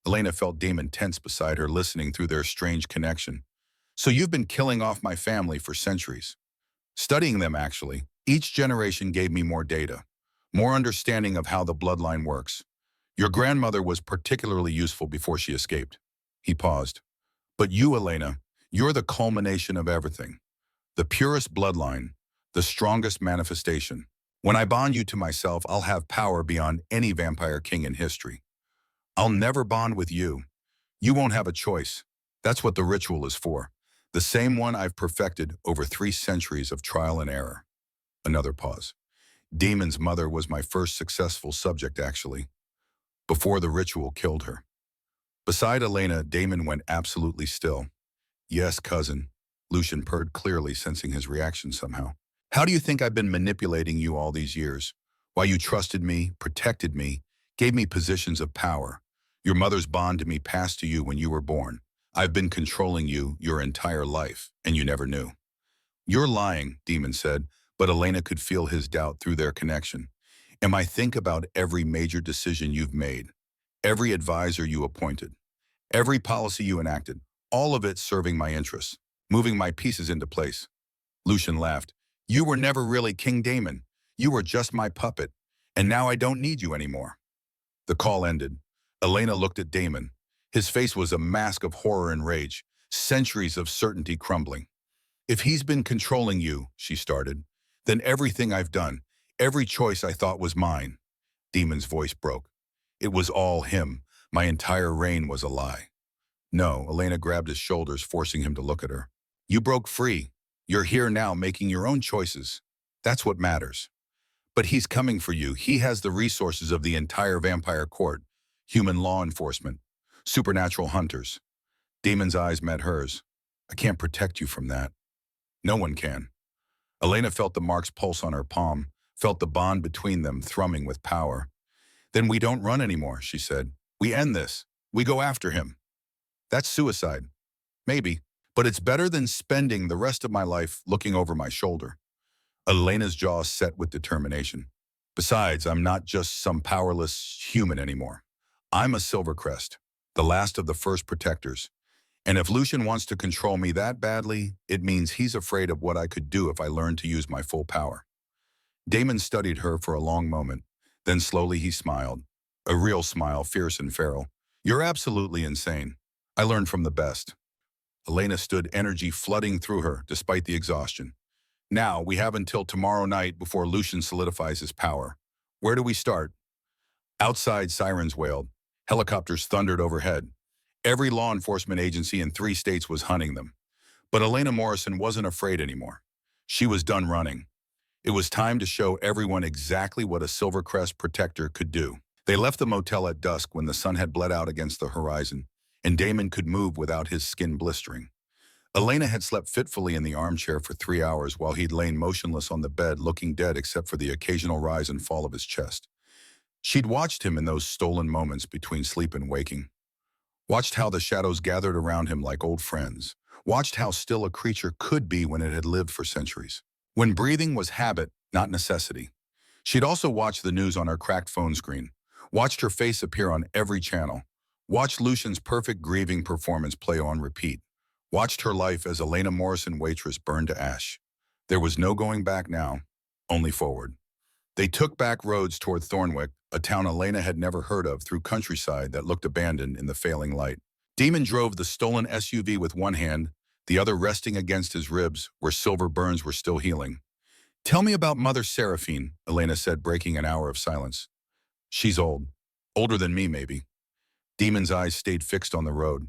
Elena felt Damon tense beside her, listening through their strange connection. So you've been killing off my family for centuries. Studying them, actually. Each generation gave me more data, more understanding of how the bloodline works. Your grandmother was particularly useful before she escaped. He paused. But you, Elena, you're the culmination of everything. The purest bloodline, the strongest manifestation. When I bond you to myself, I'll have power beyond any vampire king in history. I'll never bond with you. You won't have a choice. That's what the ritual is for. The same one I've perfected over 3 centuries of trial and error. Another pause. Damon's mother was my first successful subject, actually, before the ritual killed her. Beside Elena, Damon went absolutely still. Yes, cousin, Lucian purred, clearly sensing his reaction somehow. How do you think I've been manipulating you all these years? Why you trusted me, protected me, gave me positions of power. Your mother's bond to me passed to you when you were born. I've been controlling you your entire life, and you never knew. You're lying, Demon said, but Elena could feel his doubt through their connection. And I think about every major decision you've made, every advisor you appointed, every policy you enacted, all of it serving my interests, moving my pieces into place. Lucian laughed. You were never really King Damon. You were just my puppet, and now I don't need you anymore. The call ended. Elena looked at Damon. His face was a mask of horror and rage, centuries of certainty crumbling. If he's been controlling you, she started, then everything I've done, every choice I thought was mine. Damon's voice broke. It was all him. My entire reign was a lie. No, Elena grabbed his shoulders, forcing him to look at her. You broke free. You're here now making your own choices. That's what matters. But he's coming for you. He has the resources of the entire vampire court, human law enforcement, supernatural hunters. Damon's eyes met hers. I can't protect you from that. No one can. Elena felt the mark's pulse on her palm, felt the bond between them thrumming with power. Then we don't run anymore, she said. We end this. We go after him. That's suicide. Maybe. But it's better than spending the rest of my life looking over my shoulder. Elena's jaw set with determination. Besides, I'm not just some powerless human anymore. I'm a Silvercrest, the last of the first protectors. And if Lucian wants to control me that badly, it means he's afraid of what I could do if I learned to use my full power. Damon studied her for a long moment. Then slowly he smiled. A real smile, fierce and feral. You're absolutely insane. I learned from the best. Elena stood, energy flooding through her despite the exhaustion. Now, we have until tomorrow night before Lucian solidifies his power. Where do we start? Outside, sirens wailed. Helicopters thundered overhead. Every law enforcement agency in 3 states was hunting them. But Elena Morrison wasn't afraid anymore. She was done running. It was time to show everyone exactly what a Silvercrest protector could do. They left the motel at dusk when the sun had bled out against the horizon, and Damon could move without his skin blistering. Elena had slept fitfully in the armchair for 3 hours while he'd lain motionless on the bed, looking dead except for the occasional rise and fall of his chest. She'd watched him in those stolen moments between sleep and waking. Watched how the shadows gathered around him like old friends. Watched how still a creature could be when it had lived for centuries. When breathing was habit, not necessity. She'd also watched the news on her cracked phone screen. Watched her face appear on every channel. Watched Lucian's perfect grieving performance play on repeat. Watched her life as Elena Morrison waitress burn to ash. There was no going back now, only forward. They took back roads toward Thornwick, a town Elena had never heard of, through countryside that looked abandoned in the failing light. Demon drove the stolen SUV with one hand, the other resting against his ribs where silver burns were still healing. "Tell me about Mother Seraphine," Elena said, breaking an hour of silence. "She's old. Older than me, maybe." Demon's eyes stayed fixed on the road.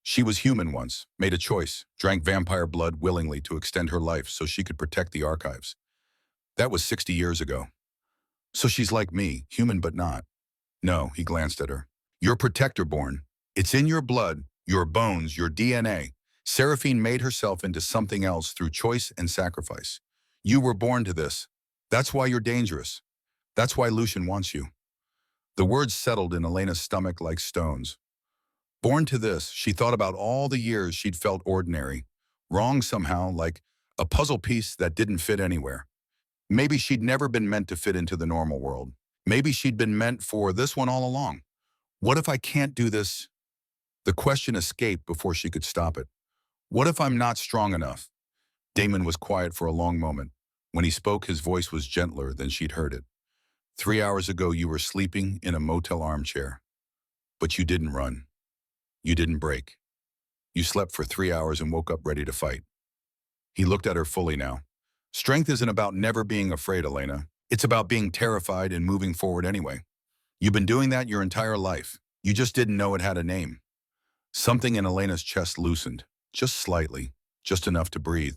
"She was human once, made a choice, drank vampire blood willingly to extend her life so she could protect the archives. That was 60 years ago. So she's like me, human but not." "No," he glanced at her. "You're protector-born. It's in your blood, your bones, your DNA. Seraphine made herself into something else through choice and sacrifice. You were born to this. That's why you're dangerous. That's why Lucian wants you." The words settled in Elena's stomach like stones. Born to this, she thought about all the years she'd felt ordinary, wrong somehow, like a puzzle piece that didn't fit anywhere. Maybe she'd never been meant to fit into the normal world. Maybe she'd been meant for this one all along. What if I can't do this? The question escaped before she could stop it. What if I'm not strong enough? Damon was quiet for a long moment. When he spoke, his voice was gentler than she'd heard it. 3 hours ago, you were sleeping in a motel armchair. But you didn't run. You didn't break. You slept for 3 hours and woke up ready to fight. He looked at her fully now. Strength isn't about never being afraid, Elena. It's about being terrified and moving forward anyway. You've been doing that your entire life. You just didn't know it had a name. Something in Elena's chest loosened, just slightly, just enough to breathe.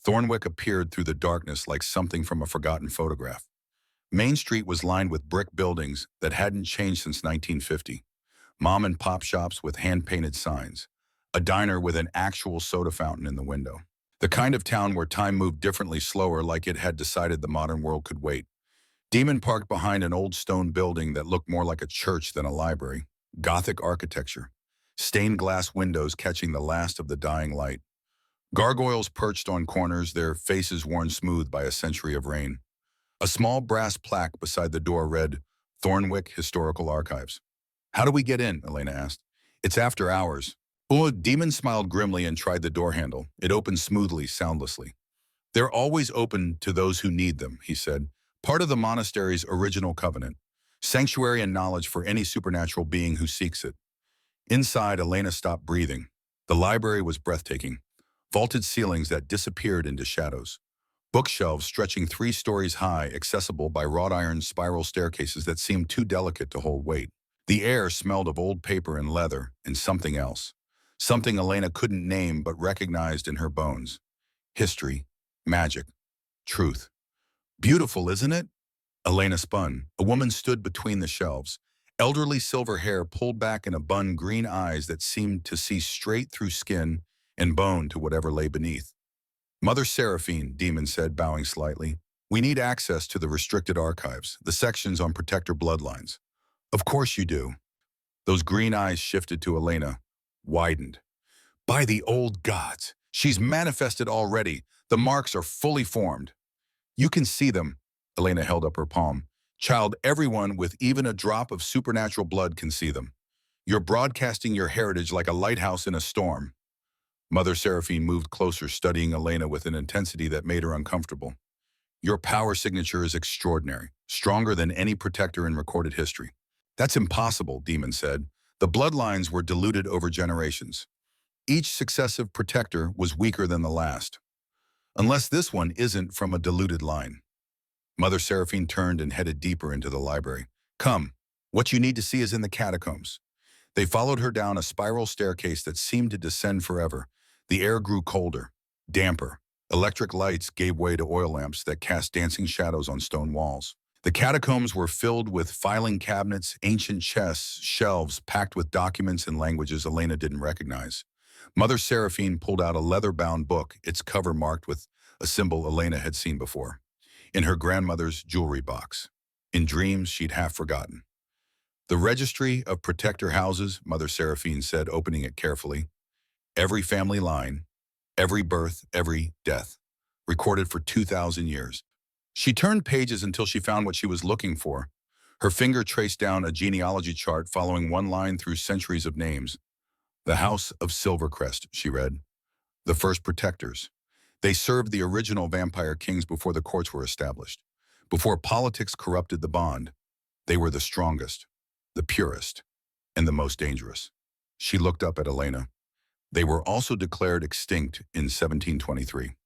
Thornwick appeared through the darkness like something from a forgotten photograph. Main Street was lined with brick buildings that hadn't changed since 1950. Mom and pop shops with hand-painted signs. A diner with an actual soda fountain in the window. The kind of town where time moved differently, slower, like it had decided the modern world could wait. Demon parked behind an old stone building that looked more like a church than a library. Gothic architecture. Stained glass windows catching the last of the dying light. Gargoyles perched on corners, their faces worn smooth by a century of rain. A small brass plaque beside the door read, "Thornwick Historical Archives." "How do we get in?" Elena asked. "It's after hours." Oh, Demon smiled grimly and tried the door handle. It opened smoothly, soundlessly. "They're always open to those who need them," he said. "Part of the monastery's original covenant. Sanctuary and knowledge for any supernatural being who seeks it." Inside, Elena stopped breathing. The library was breathtaking. Vaulted ceilings that disappeared into shadows. Bookshelves stretching 3 stories high, accessible by wrought iron spiral staircases that seemed too delicate to hold weight. The air smelled of old paper and leather and something else. Something Elena couldn't name but recognized in her bones. History, magic, truth. "Beautiful, isn't it?" Elena spun. A woman stood between the shelves. Elderly silver hair pulled back in a bun, green eyes that seemed to see straight through skin and bone to whatever lay beneath. "Mother Seraphine," Demon said, bowing slightly. "We need access to the restricted archives, the sections on protector bloodlines." "Of course you do." Those green eyes shifted to Elena, widened. "By the old gods, she's manifested already. The marks are fully formed." "You can see them." Elena held up her palm. "Child, everyone with even a drop of supernatural blood can see them. You're broadcasting your heritage like a lighthouse in a storm." Mother Seraphine moved closer, studying Elena with an intensity that made her uncomfortable. "Your power signature is extraordinary, stronger than any protector in recorded history." "That's impossible," Demon said. "The bloodlines were diluted over generations. Each successive protector was weaker than the last. Unless this one isn't from a diluted line." Mother Seraphine turned and headed deeper into the library. "Come, what you need to see is in the catacombs." They followed her down a spiral staircase that seemed to descend forever. The air grew colder, damper. Electric lights gave way to oil lamps that cast dancing shadows on stone walls. The catacombs were filled with filing cabinets, ancient chests, shelves packed with documents in languages Elena didn't recognize. Mother Seraphine pulled out a leather-bound book, its cover marked with a symbol Elena had seen before. In her grandmother's jewelry box. In dreams she'd half forgotten. "The Registry of Protector Houses," Mother Seraphine said, opening it carefully. "Every family line, every birth, every death, recorded for 2,000 years." She turned pages until she found what she was looking for. Her finger traced down a genealogy chart following one line through centuries of names. The House of Silvercrest, she read. The first protectors. They served the original vampire kings before the courts were established. Before politics corrupted the bond, they were the strongest, the purest, and the most dangerous. She looked up at Elena. They were also declared extinct in 1723.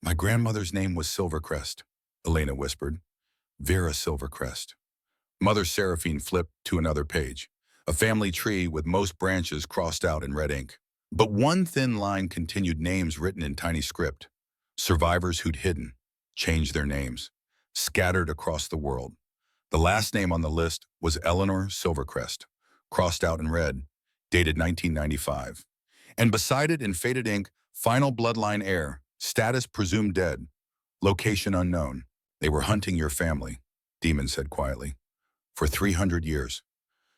My grandmother's name was Silvercrest, Elena whispered. Vera Silvercrest. Mother Seraphine flipped to another page, a family tree with most branches crossed out in red ink. But one thin line continued names written in tiny script. Survivors who'd hidden, changed their names, scattered across the world. The last name on the list was Eleanor Silvercrest, crossed out in red, dated 1995. And beside it in faded ink, final bloodline heir, status presumed dead, location unknown. They were hunting your family, Demon said quietly. For 300 years.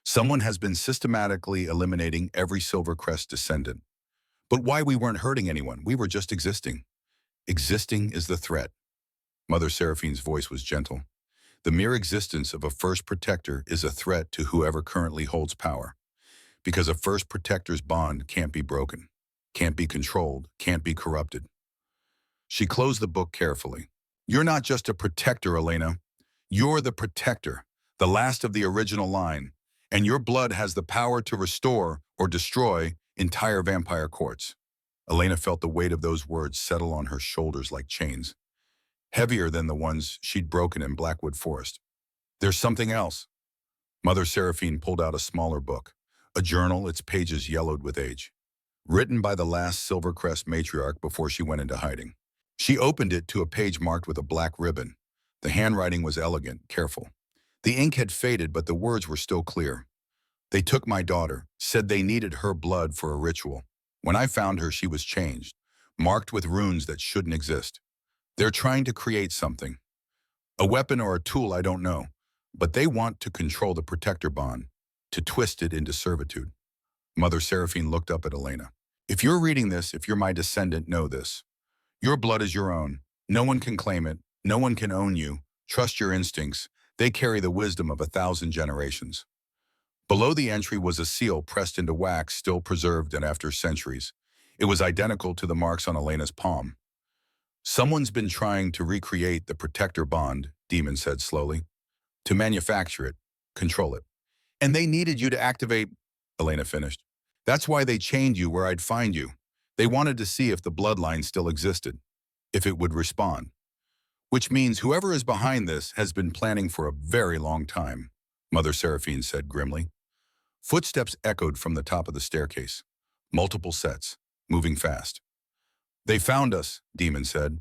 Someone has been systematically eliminating every Silvercrest descendant. But why we weren't hurting anyone? We were just existing. Existing is the threat. Mother Seraphine's voice was gentle. The mere existence of a first protector is a threat to whoever currently holds power. Because a first protector's bond can't be broken, can't be controlled, can't be corrupted. She closed the book carefully. You're not just a protector, Elena. You're the protector, the last of the original line, and your blood has the power to restore or destroy entire vampire courts. Elena felt the weight of those words settle on her shoulders like chains, heavier than the ones she'd broken in Blackwood Forest. There's something else. Mother Seraphine pulled out a smaller book, a journal, its pages yellowed with age, written by the last Silvercrest matriarch before she went into hiding. She opened it to a page marked with a black ribbon. The handwriting was elegant, careful. The ink had faded, but the words were still clear. They took my daughter, said they needed her blood for a ritual. When I found her, she was changed, marked with runes that shouldn't exist. They're trying to create something. A weapon or a tool, I don't know. But they want to control the protector bond, to twist it into servitude. Mother Seraphine looked up at Elena. If you're reading this, if you're my descendant, know this. Your blood is your own. No one can claim it. No one can own you. Trust your instincts. They carry the wisdom of 1,000 generations. Below the entry was a seal pressed into wax, still preserved and after centuries. It was identical to the marks on Elena's palm. Someone's been trying to recreate the protector bond, Demon said slowly. To manufacture it, control it. And they needed you to activate, Elena finished. That's why they chained you where I'd find you. They wanted to see if the bloodline still existed, if it would respond. Which means whoever is behind this has been planning for a very long time, Mother Seraphine said grimly. Footsteps echoed from the top of the staircase. Multiple sets, moving fast. They found us, Demon said.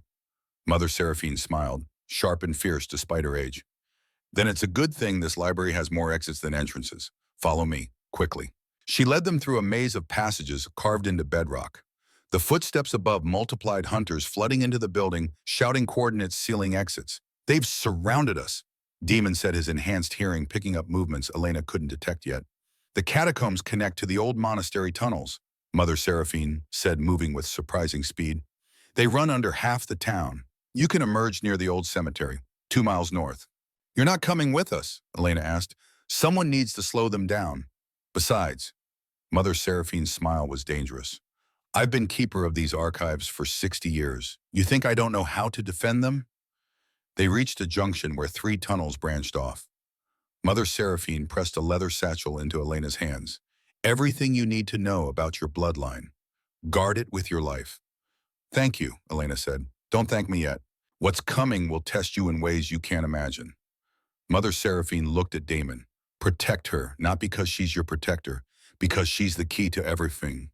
Mother Seraphine smiled, sharp and fierce despite her age. Then it's a good thing this library has more exits than entrances. Follow me, quickly. She led them through a maze of passages carved into bedrock. The footsteps above multiplied hunters flooding into the building, shouting coordinates, sealing exits. They've surrounded us, Demon said, his enhanced hearing picking up movements Elena couldn't detect yet. The catacombs connect to the old monastery tunnels, Mother Seraphine said, moving with surprising speed. They run under half the town. You can emerge near the old cemetery, 2 miles north. You're not coming with us, Elena asked. Someone needs to slow them down. Besides, Mother Seraphine's smile was dangerous. I've been keeper of these archives for 60 years. You think I don't know how to defend them? They reached a junction where 3 tunnels branched off. Mother Seraphine pressed a leather satchel into Elena's hands. Everything you need to know about your bloodline. Guard it with your life. Thank you, Elena said. Don't thank me yet. What's coming will test you in ways you can't imagine. Mother Seraphine looked at Damon. Protect her, not because she's your protector, because she's the key to everything.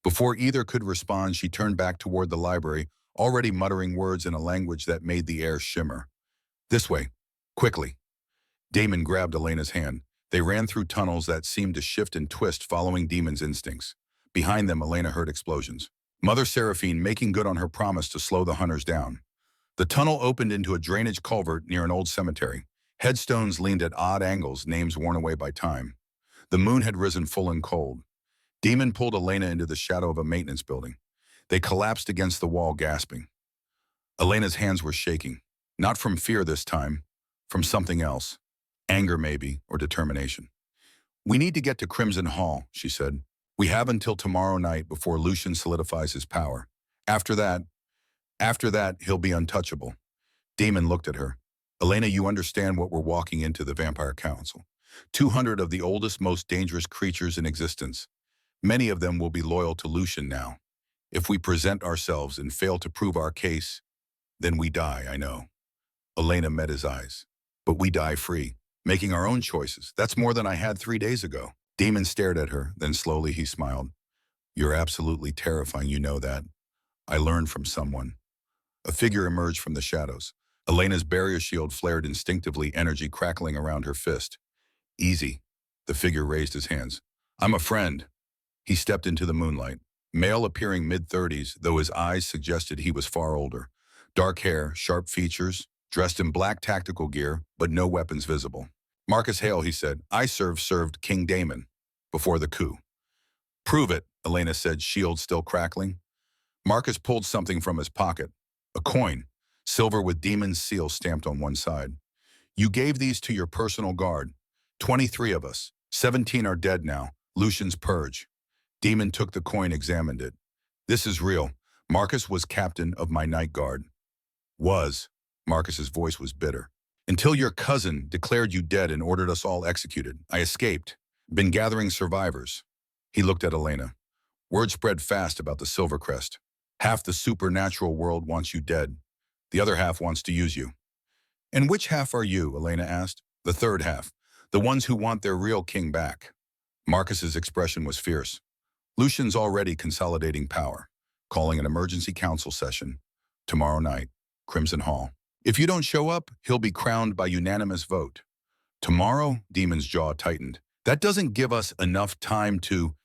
Before either could respond, she turned back toward the library, already muttering words in a language that made the air shimmer. This way, quickly. Damon grabbed Elena's hand. They ran through tunnels that seemed to shift and twist, following Damon's instincts. Behind them, Elena heard explosions. Mother Seraphine making good on her promise to slow the hunters down. The tunnel opened into a drainage culvert near an old cemetery. Headstones leaned at odd angles, names worn away by time. The moon had risen full and cold. Demon pulled Elena into the shadow of a maintenance building. They collapsed against the wall, gasping. Elena's hands were shaking, not from fear this time, from something else. Anger maybe, or determination. We need to get to Crimson Hall, she said. We have until tomorrow night before Lucian solidifies his power. After that, he'll be untouchable. Damon looked at her. Elena, you understand what we're walking into, the Vampire Council. 200 of the oldest, most dangerous creatures in existence. Many of them will be loyal to Lucian now. If we present ourselves and fail to prove our case, then we die, I know. Elena met his eyes. But we die free, making our own choices. That's more than I had 3 days ago. Damon stared at her, then slowly he smiled. You're absolutely terrifying, you know that. I learned from someone. A figure emerged from the shadows. Elena's barrier shield flared instinctively, energy crackling around her fist. Easy. The figure raised his hands. I'm a friend. He stepped into the moonlight. Male appearing mid-30s, though his eyes suggested he was far older. Dark hair, sharp features, dressed in black tactical gear, but no weapons visible. Marcus Hale, he said. I served King Damon before the coup. Prove it, Elena said, shield still crackling. Marcus pulled something from his pocket. A coin, silver with Damon's seal stamped on one side. You gave these to your personal guard. 23 of us. 17 are dead now. Lucian's purge. Damon took the coin, examined it. This is real. Marcus was captain of my night guard. Was. Marcus's voice was bitter. Until your cousin declared you dead and ordered us all executed. I escaped. Been gathering survivors. He looked at Elena. Word spread fast about the Silvercrest. Half the supernatural world wants you dead. The other half wants to use you. And which half are you? Elena asked. The third half. The ones who want their real king back. Marcus's expression was fierce. Lucian's already consolidating power, calling an emergency council session. Tomorrow night, Crimson Hall. If you don't show up, he'll be crowned by unanimous vote. Tomorrow? Damon's jaw tightened. That doesn't give us enough time to...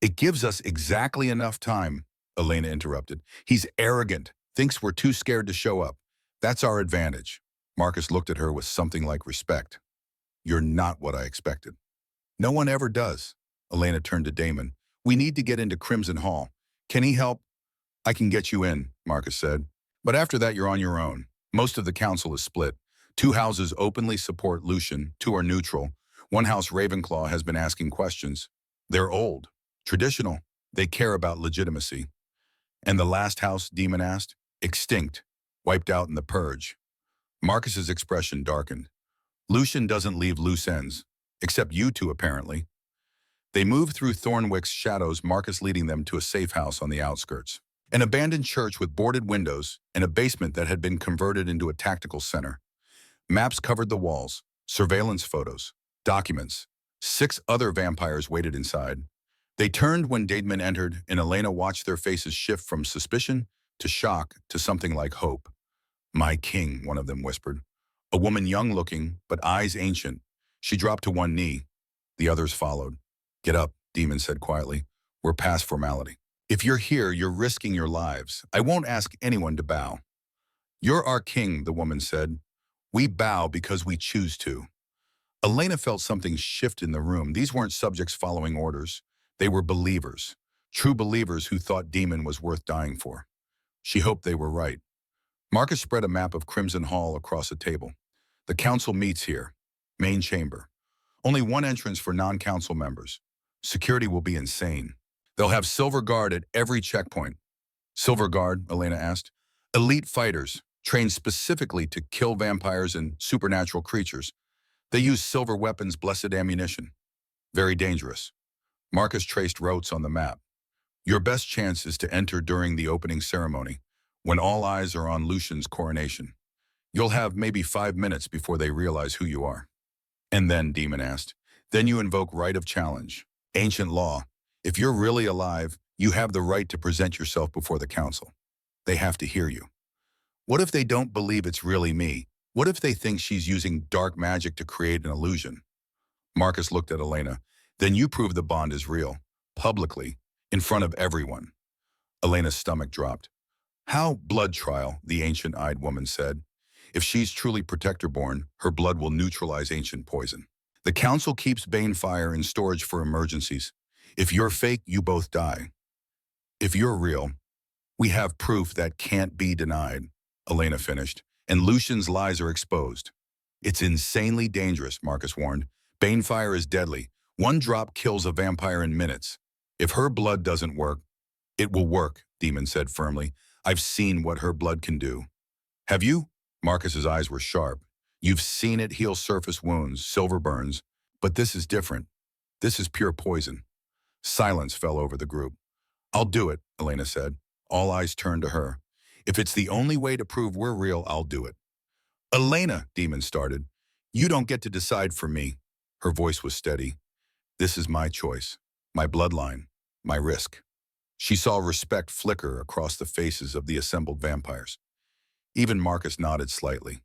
It gives us exactly enough time, Elena interrupted. He's arrogant, thinks we're too scared to show up. That's our advantage. Marcus looked at her with something like respect. You're not what I expected. No one ever does. Elena turned to Damon. We need to get into Crimson Hall. Can he help? I can get you in, Marcus said. But after that, you're on your own. Most of the council is split. 2 houses openly support Lucian, 2 are neutral. 1 house, Ravenclaw, has been asking questions. They're old, traditional. They care about legitimacy. And the last house, Demon asked? Extinct, wiped out in the purge. Marcus's expression darkened. Lucian doesn't leave loose ends, except you 2 apparently. They moved through Thornwick's shadows, Marcus leading them to a safe house on the outskirts. An abandoned church with boarded windows and a basement that had been converted into a tactical center. Maps covered the walls, surveillance photos, documents. 6 other vampires waited inside. They turned when Damon entered, and Elena watched their faces shift from suspicion to shock to something like hope. My king, one of them whispered. A woman young-looking, but eyes ancient. She dropped to one knee. The others followed. Get up, Damon said quietly. We're past formality. If you're here, you're risking your lives. I won't ask anyone to bow. You're our king, the woman said. We bow because we choose to. Elena felt something shift in the room. These weren't subjects following orders. They were believers. True believers who thought Damon was worth dying for. She hoped they were right. Marcus spread a map of Crimson Hall across a table. The council meets here. Main chamber. Only 1 entrance for non-council members. Security will be insane. They'll have Silver Guard at every checkpoint. Silver Guard, Elena asked. Elite fighters, trained specifically to kill vampires and supernatural creatures. They use silver weapons, blessed ammunition. Very dangerous. Marcus traced routes on the map. Your best chance is to enter during the opening ceremony, when all eyes are on Lucian's coronation. You'll have maybe 5 minutes before they realize who you are. And then, Demon asked, then you invoke right of challenge. Ancient law. If you're really alive, you have the right to present yourself before the council. They have to hear you. What if they don't believe it's really me? What if they think she's using dark magic to create an illusion? Marcus looked at Elena. Then you prove the bond is real, publicly, in front of everyone. Elena's stomach dropped. How blood trial, the ancient-eyed woman said. If she's truly protector-born, her blood will neutralize ancient poison. The council keeps Banefire in storage for emergencies. If you're fake, you both die. If you're real, we have proof that can't be denied, Elena finished, and Lucian's lies are exposed. It's insanely dangerous, Marcus warned. Banefire is deadly. One drop kills a vampire in minutes. If her blood doesn't work, it will work, Demon said firmly. I've seen what her blood can do. Have you? Marcus's eyes were sharp. You've seen it heal surface wounds, silver burns, but this is different. This is pure poison. Silence fell over the group. I'll do it, Elena said. All eyes turned to her. If it's the only way to prove we're real, I'll do it. Elena, Demon started. You don't get to decide for me. Her voice was steady. This is my choice, my bloodline, my risk. She saw respect flicker across the faces of the assembled vampires. Even Marcus nodded slightly.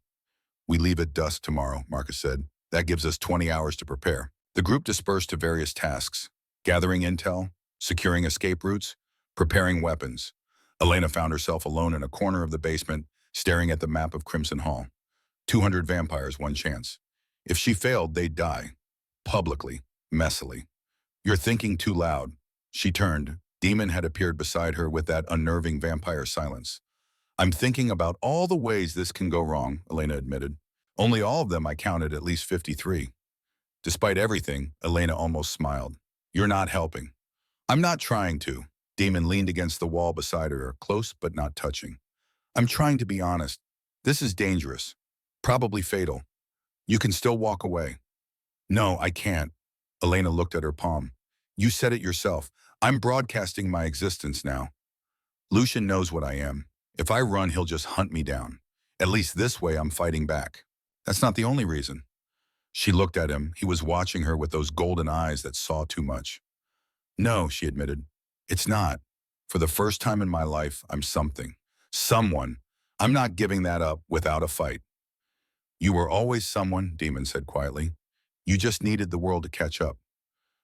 We leave at dusk tomorrow, Marcus said. That gives us 20 hours to prepare. The group dispersed to various tasks, gathering intel, securing escape routes, preparing weapons. Elena found herself alone in a corner of the basement, staring at the map of Crimson Hall. 200 vampires, one chance. If she failed, they'd die. Publicly, messily. You're thinking too loud. She turned. Demon had appeared beside her with that unnerving vampire silence. I'm thinking about all the ways this can go wrong, Elena admitted. Only all of them I counted at least 53. Despite everything, Elena almost smiled. You're not helping. I'm not trying to. Demon leaned against the wall beside her, close but not touching. I'm trying to be honest. This is dangerous. Probably fatal. You can still walk away. No, I can't. Elena looked at her palm. You said it yourself. I'm broadcasting my existence now. Lucian knows what I am. If I run, he'll just hunt me down. At least this way I'm fighting back. That's not the only reason. She looked at him. He was watching her with those golden eyes that saw too much. No, she admitted. It's not. For the first time in my life, I'm something. Someone. I'm not giving that up without a fight. You were always someone, Demon said quietly. You just needed the world to catch up.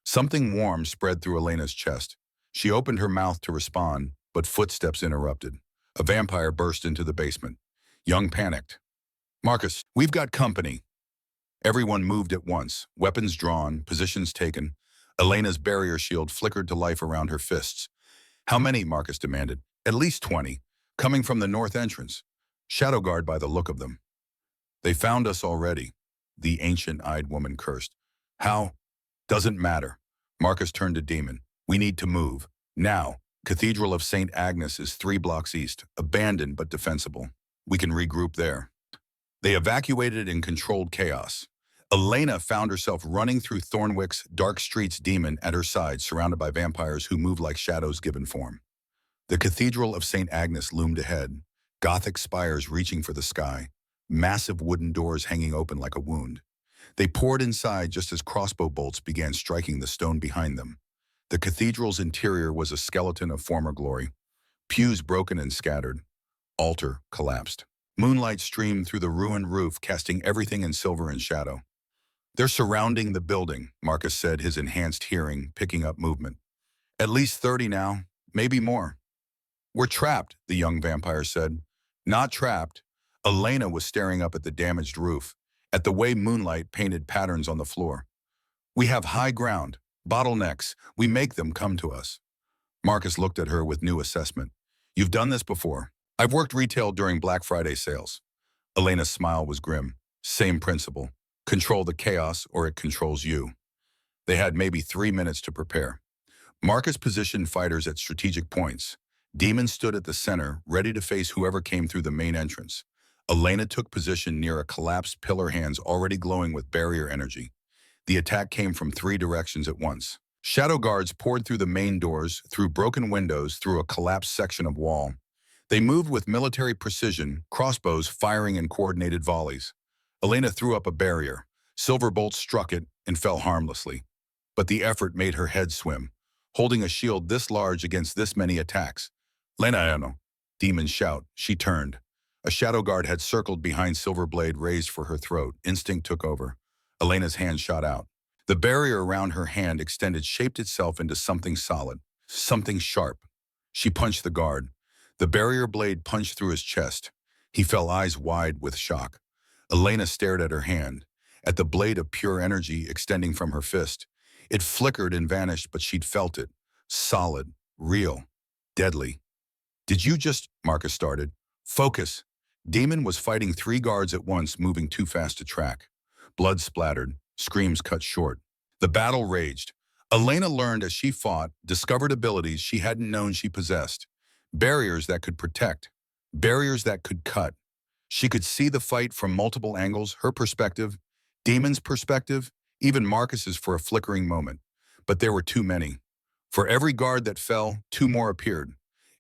Something warm spread through Elena's chest. She opened her mouth to respond, but footsteps interrupted. A vampire burst into the basement. Young panicked. Marcus, we've got company. Everyone moved at once, weapons drawn, positions taken. Elena's barrier shield flickered to life around her fists. How many? Marcus demanded. At least 20, coming from the north entrance. Shadow guard by the look of them. They found us already, the ancient-eyed woman cursed. How? Doesn't matter. Marcus turned to Demon. We need to move. Now. Cathedral of St. Agnes is 3 blocks east, abandoned but defensible. We can regroup there. They evacuated in controlled chaos. Elena found herself running through Thornwick's dark streets, Demon at her side, surrounded by vampires who moved like shadows given form. The Cathedral of St. Agnes loomed ahead, gothic spires reaching for the sky, massive wooden doors hanging open like a wound. They poured inside just as crossbow bolts began striking the stone behind them. The cathedral's interior was a skeleton of former glory. Pews broken and scattered. Altar collapsed. Moonlight streamed through the ruined roof, casting everything in silver and shadow. They're surrounding the building, Marcus said, his enhanced hearing picking up movement. At least 30 now, maybe more. We're trapped, the young vampire said. Not trapped. Elena was staring up at the damaged roof, at the way moonlight painted patterns on the floor. We have high ground, bottlenecks. We make them come to us. Marcus looked at her with new assessment. You've done this before. I've worked retail during Black Friday sales. Elena's smile was grim. Same principle. Control the chaos or it controls you. They had maybe 3 minutes to prepare. Marcus positioned fighters at strategic points. Demon stood at the center, ready to face whoever came through the main entrance. Elena took position near a collapsed pillar, hands already glowing with barrier energy. The attack came from 3 directions at once. Shadow guards poured through the main doors, through broken windows, through a collapsed section of wall. They moved with military precision, crossbows firing in coordinated volleys. Elena threw up a barrier. Silver bolts struck it and fell harmlessly. But the effort made her head swim. Holding a shield this large against this many attacks. Lena, Demon's shout. She turned. A shadow guard had circled behind Silver Blade raised for her throat. Instinct took over. Elena's hand shot out. The barrier around her hand extended, shaped itself into something solid, something sharp. She punched the guard. The barrier blade punched through his chest. He fell eyes wide with shock. Elena stared at her hand, at the blade of pure energy extending from her fist. It flickered and vanished, but she'd felt it. Solid, real, deadly. Did you just, Marcus started. Focus. Demon was fighting three guards at once, moving too fast to track. Blood splattered, screams cut short. The battle raged. Elena learned as she fought, discovered abilities she hadn't known she possessed. Barriers that could protect, barriers that could cut. She could see the fight from multiple angles, her perspective, Demon's perspective, even Marcus's for a flickering moment. But there were too many. For every guard that fell, two more appeared.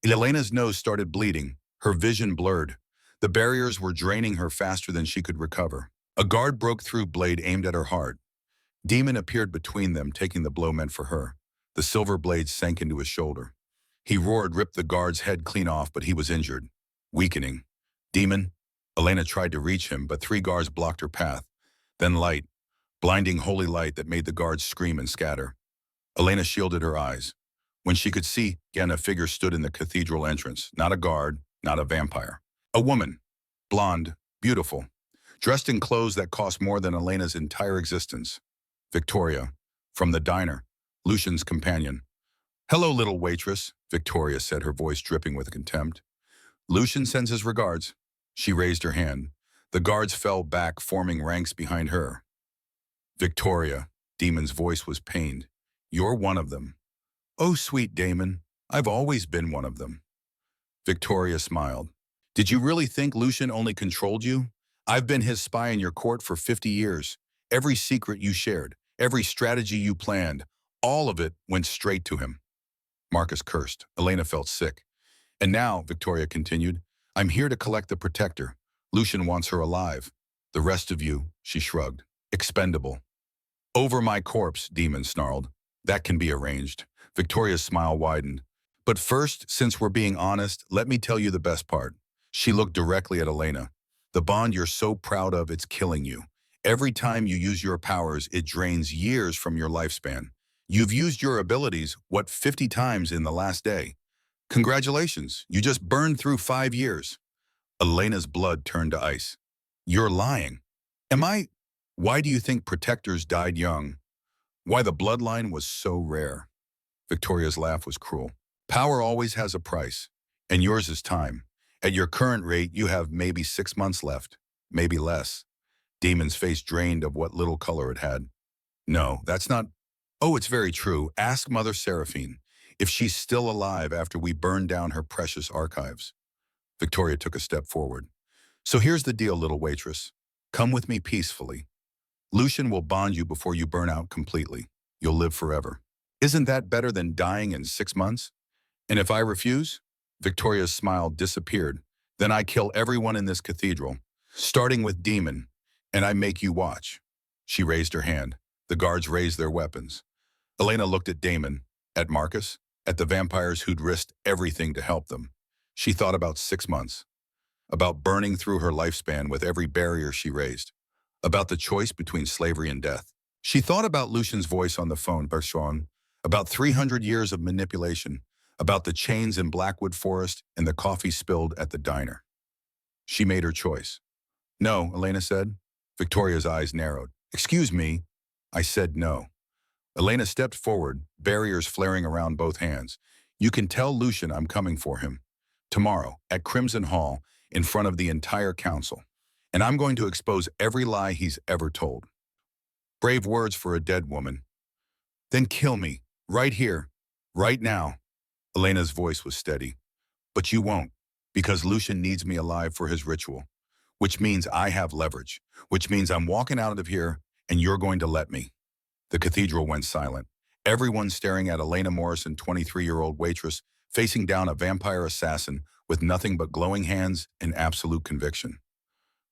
Elena's nose started bleeding, her vision blurred. The barriers were draining her faster than she could recover. A guard broke through, blade aimed at her heart. Demon appeared between them, taking the blow meant for her. The silver blade sank into his shoulder. He roared, ripped the guard's head clean off, but he was injured, weakening. Demon? Elena tried to reach him, but three guards blocked her path. Then light, blinding holy light that made the guards scream and scatter. Elena shielded her eyes. When she could see, again a figure stood in the cathedral entrance, not a guard, not a vampire. A woman, blonde, beautiful, dressed in clothes that cost more than Elena's entire existence. Victoria, from the diner, Lucian's companion. "Hello, little waitress," Victoria said, her voice dripping with contempt. "Lucian sends his regards." She raised her hand. The guards fell back, forming ranks behind her. "Victoria," Damon's voice was pained. "You're one of them." "Oh, sweet Damon, I've always been one of them." Victoria smiled. "Did you really think Lucian only controlled you? I've been his spy in your court for 50 years. Every secret you shared, every strategy you planned, all of it went straight to him." Marcus cursed. Elena felt sick. "And now," Victoria continued, "I'm here to collect the protector. Lucian wants her alive. The rest of you," she shrugged, "expendable." "Over my corpse," Demon snarled. "That can be arranged." Victoria's smile widened. "But first, since we're being honest, let me tell you the best part." She looked directly at Elena. "The bond you're so proud of, it's killing you. Every time you use your powers, it drains years from your lifespan. You've used your abilities, 50 times in the last day? Congratulations, you just burned through 5 years. Elena's blood turned to ice. "You're lying." "Am I? Why do you think protectors died young? Why the bloodline was so rare?" Victoria's laugh was cruel. "Power always has a price, and yours is time. At your current rate, you have maybe 6 months left, maybe less." Damon's face drained of what little color it had. "No, that's not—" "Oh, it's very true. Ask Mother Seraphine if she's still alive after we burned down her precious archives." Victoria took a step forward. "So here's the deal, little waitress. Come with me peacefully. Lucian will bond you before you burn out completely. You'll live forever. Isn't that better than dying in 6 months? And if I refuse?" Victoria's smile disappeared. "Then I kill everyone in this cathedral, starting with Demon, and I make you watch." She raised her hand. The guards raised their weapons. Elena looked at Damon, at Marcus, at the vampires who'd risked everything to help them. She thought about 6 months, about burning through her lifespan with every barrier she raised, about the choice between slavery and death. She thought about Lucian's voice on the phone, Bershon, about 300 years of manipulation, about the chains in Blackwood Forest and the coffee spilled at the diner. She made her choice. "No," Elena said. Victoria's eyes narrowed. "Excuse me." "I said no." Elena stepped forward, barriers flaring around both hands. "You can tell Lucian I'm coming for him. Tomorrow, at Crimson Hall, in front of the entire council. And I'm going to expose every lie he's ever told." Brave words for a dead woman. "Then kill me, right here, right now." Elena's voice was steady. "But you won't, because Lucian needs me alive for his ritual. Which means I have leverage. Which means I'm walking out of here, and you're going to let me." The cathedral went silent. Everyone staring at Elena Morrison, 23-year-old waitress, facing down a vampire assassin with nothing but glowing hands and absolute conviction.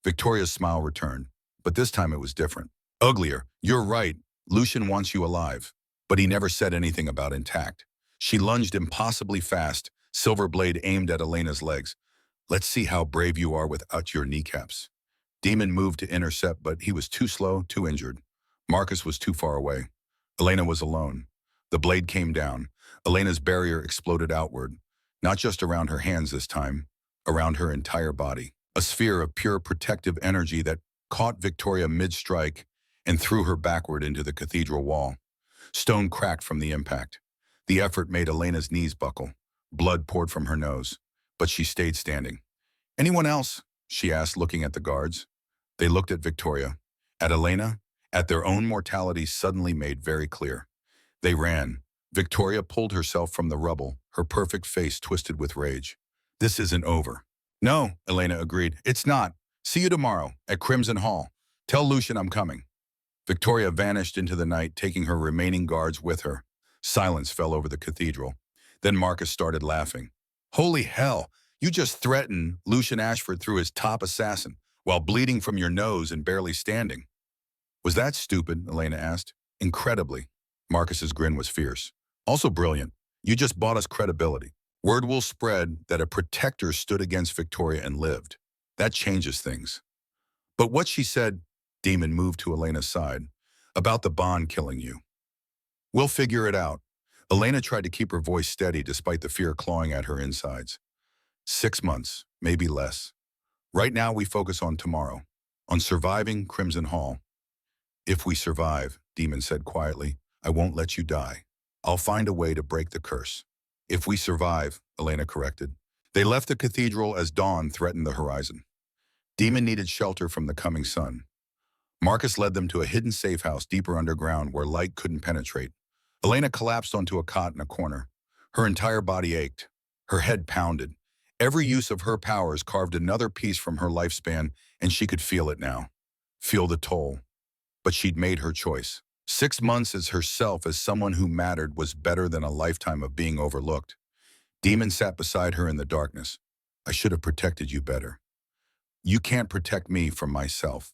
Victoria's smile returned, but this time it was different. "Uglier. You're right. Lucian wants you alive." But he never said anything about intact. She lunged impossibly fast, silver blade aimed at Elena's legs. "Let's see how brave you are without your kneecaps." Demon moved to intercept, but he was too slow, too injured. Marcus was too far away. Elena was alone. The blade came down. Elena's barrier exploded outward, not just around her hands this time, around her entire body. A sphere of pure protective energy that caught Victoria mid-strike and threw her backward into the cathedral wall. Stone cracked from the impact. The effort made Elena's knees buckle. Blood poured from her nose, but she stayed standing. "Anyone else?" she asked, looking at the guards. They looked at Victoria, at Elena, at their own mortality suddenly made very clear. They ran. Victoria pulled herself from the rubble, her perfect face twisted with rage. This isn't over. No, Elena agreed. It's not. See you tomorrow, at Crimson Hall. Tell Lucian I'm coming. Victoria vanished into the night, taking her remaining guards with her. Silence fell over the cathedral. Then Marcus started laughing. Holy hell, you just threatened Lucian Ashford through his top assassin, while bleeding from your nose and barely standing. Was that stupid? Elena asked. Incredibly. Marcus's grin was fierce. Also brilliant. You just bought us credibility. Word will spread that a protector stood against Victoria and lived. That changes things. But what she said, Demon moved to Elena's side, about the bond killing you. We'll figure it out. Elena tried to keep her voice steady despite the fear clawing at her insides. 6 months, maybe less. Right now we focus on tomorrow, on surviving Crimson Hall. If we survive, Demon said quietly, I won't let you die. I'll find a way to break the curse. If we survive, Elena corrected. They left the cathedral as dawn threatened the horizon. Demon needed shelter from the coming sun. Marcus led them to a hidden safe house deeper underground where light couldn't penetrate. Elena collapsed onto a cot in a corner. Her entire body ached. Her head pounded. Every use of her powers carved another piece from her lifespan, and she could feel it now. Feel the toll. But she'd made her choice. 6 months as herself, as someone who mattered, was better than a lifetime of being overlooked. Demon sat beside her in the darkness. I should have protected you better. You can't protect me from myself.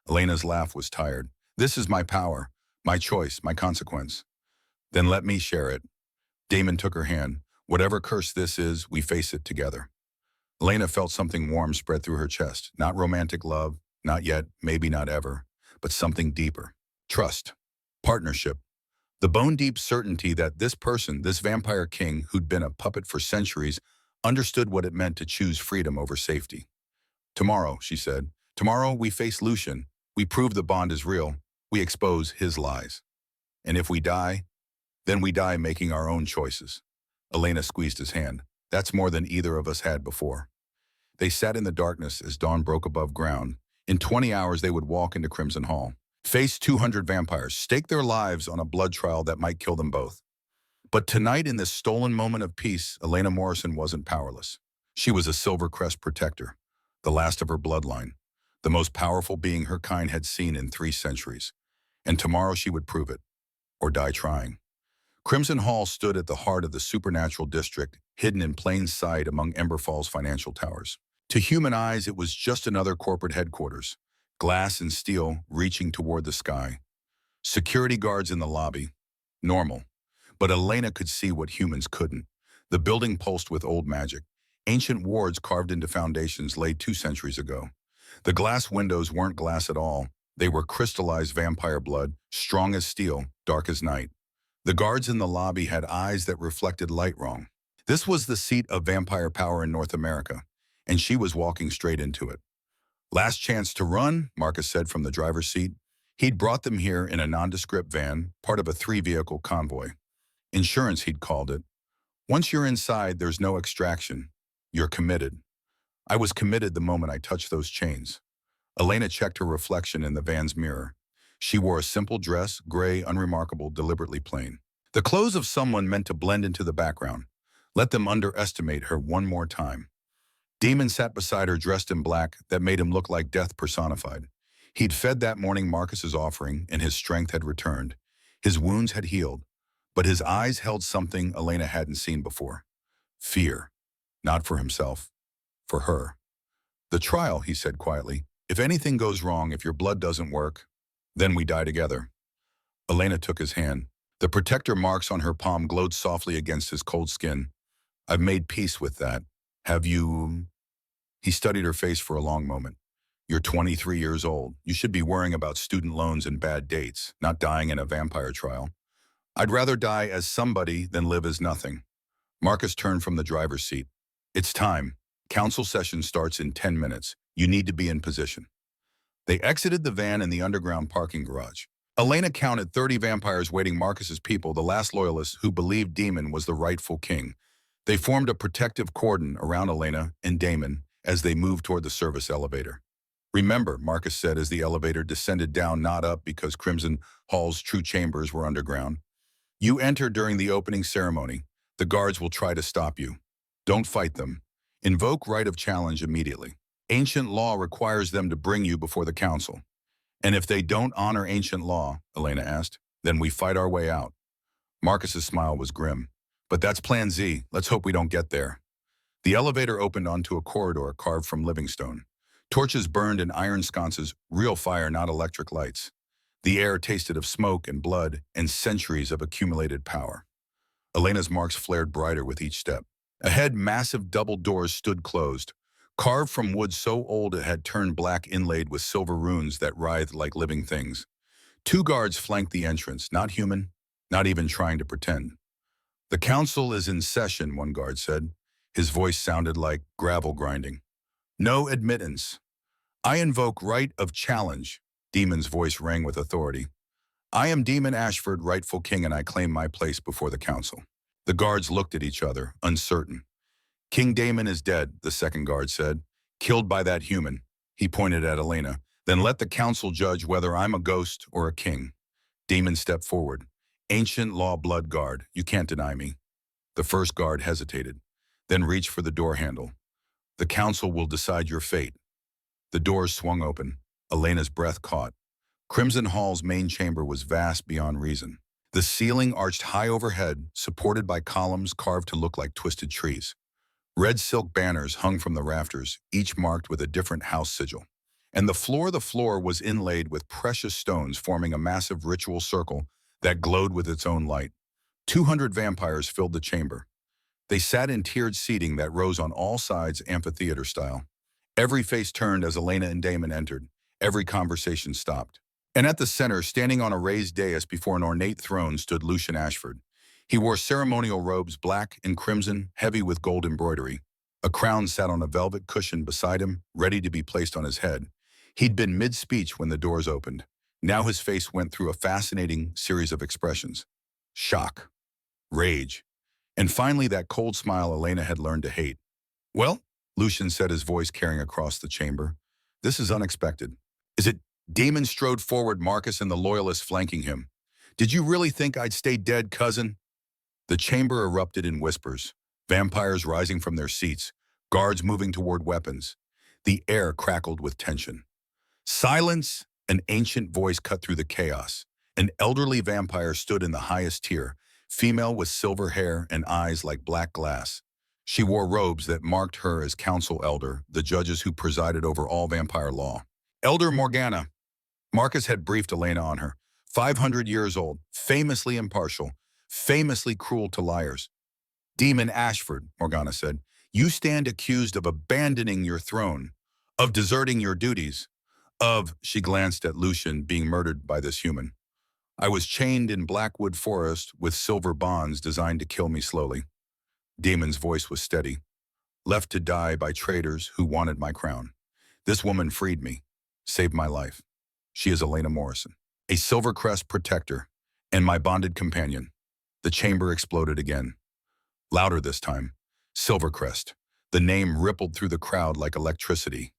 Elena's laugh was tired. This is my power, my choice, my consequence. Then let me share it. Damon took her hand. Whatever curse this is, we face it together. Elena felt something warm spread through her chest. Not romantic love, not yet, maybe not ever, but something deeper. Trust. Partnership. The bone-deep certainty that this person, this vampire king who'd been a puppet for centuries, understood what it meant to choose freedom over safety. Tomorrow, she said, tomorrow we face Lucian. We prove the bond is real. We expose his lies. And if we die, then we die making our own choices. Elena squeezed his hand. That's more than either of us had before. They sat in the darkness as dawn broke above ground. In 20 hours, they would walk into Crimson Hall, face 200 vampires, stake their lives on a blood trial that might kill them both. But tonight, in this stolen moment of peace, Elena Morrison wasn't powerless. She was a Silvercrest protector, the last of her bloodline, the most powerful being her kind had seen in 3 centuries. And tomorrow she would prove it, or die trying. Crimson Hall stood at the heart of the supernatural district, hidden in plain sight among Emberfall's financial towers. To human eyes, it was just another corporate headquarters, glass and steel reaching toward the sky. Security guards in the lobby. Normal. But Elena could see what humans couldn't. The building pulsed with old magic. Ancient wards carved into foundations laid 2 centuries ago. The glass windows weren't glass at all. They were crystallized vampire blood, strong as steel, dark as night. The guards in the lobby had eyes that reflected light wrong. This was the seat of vampire power in North America, and she was walking straight into it. Last chance to run, Marcus said from the driver's seat. He'd brought them here in a nondescript van, part of a 3-vehicle convoy. Insurance, he'd called it. Once you're inside, there's no extraction. You're committed. I was committed the moment I touched those chains. Elena checked her reflection in the van's mirror. She wore a simple dress, gray, unremarkable, deliberately plain. The clothes of someone meant to blend into the background. Let them underestimate her one more time. Demon sat beside her dressed in black that made him look like death personified. He'd fed that morning Marcus's offering, and his strength had returned. His wounds had healed, but his eyes held something Elena hadn't seen before. Fear. Not for himself. For her. The trial, he said quietly. If anything goes wrong, if your blood doesn't work, then we die together. Elena took his hand. The protector marks on her palm glowed softly against his cold skin. I've made peace with that. Have you? He studied her face for a long moment. You're 23 years old. You should be worrying about student loans and bad dates, not dying in a vampire trial. I'd rather die as somebody than live as nothing. Marcus turned from the driver's seat. It's time. Council session starts in 10 minutes. You need to be in position. They exited the van in the underground parking garage. Elena counted 30 vampires waiting Marcus's people, the last loyalists who believed Demon was the rightful king. They formed a protective cordon around Elena and Damon as they moved toward the service elevator. Remember, Marcus said as the elevator descended down, not up, because Crimson Hall's true chambers were underground. You enter during the opening ceremony. The guards will try to stop you. Don't fight them. Invoke right of challenge immediately. Ancient law requires them to bring you before the council. And if they don't honor ancient law, Elena asked, then we fight our way out. Marcus's smile was grim. But that's Plan Z. Let's hope we don't get there. The elevator opened onto a corridor carved from livingstone. Torches burned in iron sconces, real fire, not electric lights. The air tasted of smoke and blood and centuries of accumulated power. Elena's marks flared brighter with each step. Ahead, massive double doors stood closed, carved from wood so old it had turned black, inlaid with silver runes that writhed like living things. Two guards flanked the entrance, not human, not even trying to pretend. The council is in session, one guard said. His voice sounded like gravel grinding. No admittance. I invoke right of challenge. Demon's voice rang with authority. I am Demon Ashford, rightful king, and I claim my place before the council. The guards looked at each other, uncertain. King Damon is dead, the second guard said. Killed by that human. He pointed at Elena. Then let the council judge whether I'm a ghost or a king. Demon stepped forward. Ancient law blood guard, you can't deny me. The first guard hesitated, then reached for the door handle. The council will decide your fate. The doors swung open. Elena's breath caught. Crimson Hall's main chamber was vast beyond reason. The ceiling arched high overhead, supported by columns carved to look like twisted trees. Red silk banners hung from the rafters, each marked with a different house sigil. And the floor was inlaid with precious stones, forming a massive ritual circle that glowed with its own light. 200 vampires filled the chamber. They sat in tiered seating that rose on all sides, amphitheater style. Every face turned as Elena and Damon entered. Every conversation stopped. And at the center, standing on a raised dais before an ornate throne, stood Lucian Ashford. He wore ceremonial robes, black and crimson, heavy with gold embroidery. A crown sat on a velvet cushion beside him, ready to be placed on his head. He'd been mid-speech when the doors opened. Now his face went through a fascinating series of expressions. Shock, rage, and finally that cold smile Elena had learned to hate. Well, Lucian said, his voice carrying across the chamber. This is unexpected. Is it? Damon strode forward, Marcus and the loyalists flanking him. Did you really think I'd stay dead, cousin? The chamber erupted in whispers, vampires rising from their seats, guards moving toward weapons. The air crackled with tension. Silence! An ancient voice cut through the chaos. An elderly vampire stood in the highest tier, female with silver hair and eyes like black glass. She wore robes that marked her as council elder, the judges who presided over all vampire law. Elder Morgana. Marcus had briefed Elena on her. 500 years old, famously impartial, famously cruel to liars. Demon Ashford, Morgana said, you stand accused of abandoning your throne, of deserting your duties, she glanced at Lucian, being murdered by this human. I was chained in Blackwood Forest with silver bonds designed to kill me slowly. Damon's voice was steady. Left to die by traitors who wanted my crown. This woman freed me, saved my life. She is Elena Morrison, a Silvercrest protector, and my bonded companion. The chamber exploded again. Louder this time. Silvercrest. The name rippled through the crowd like electricity.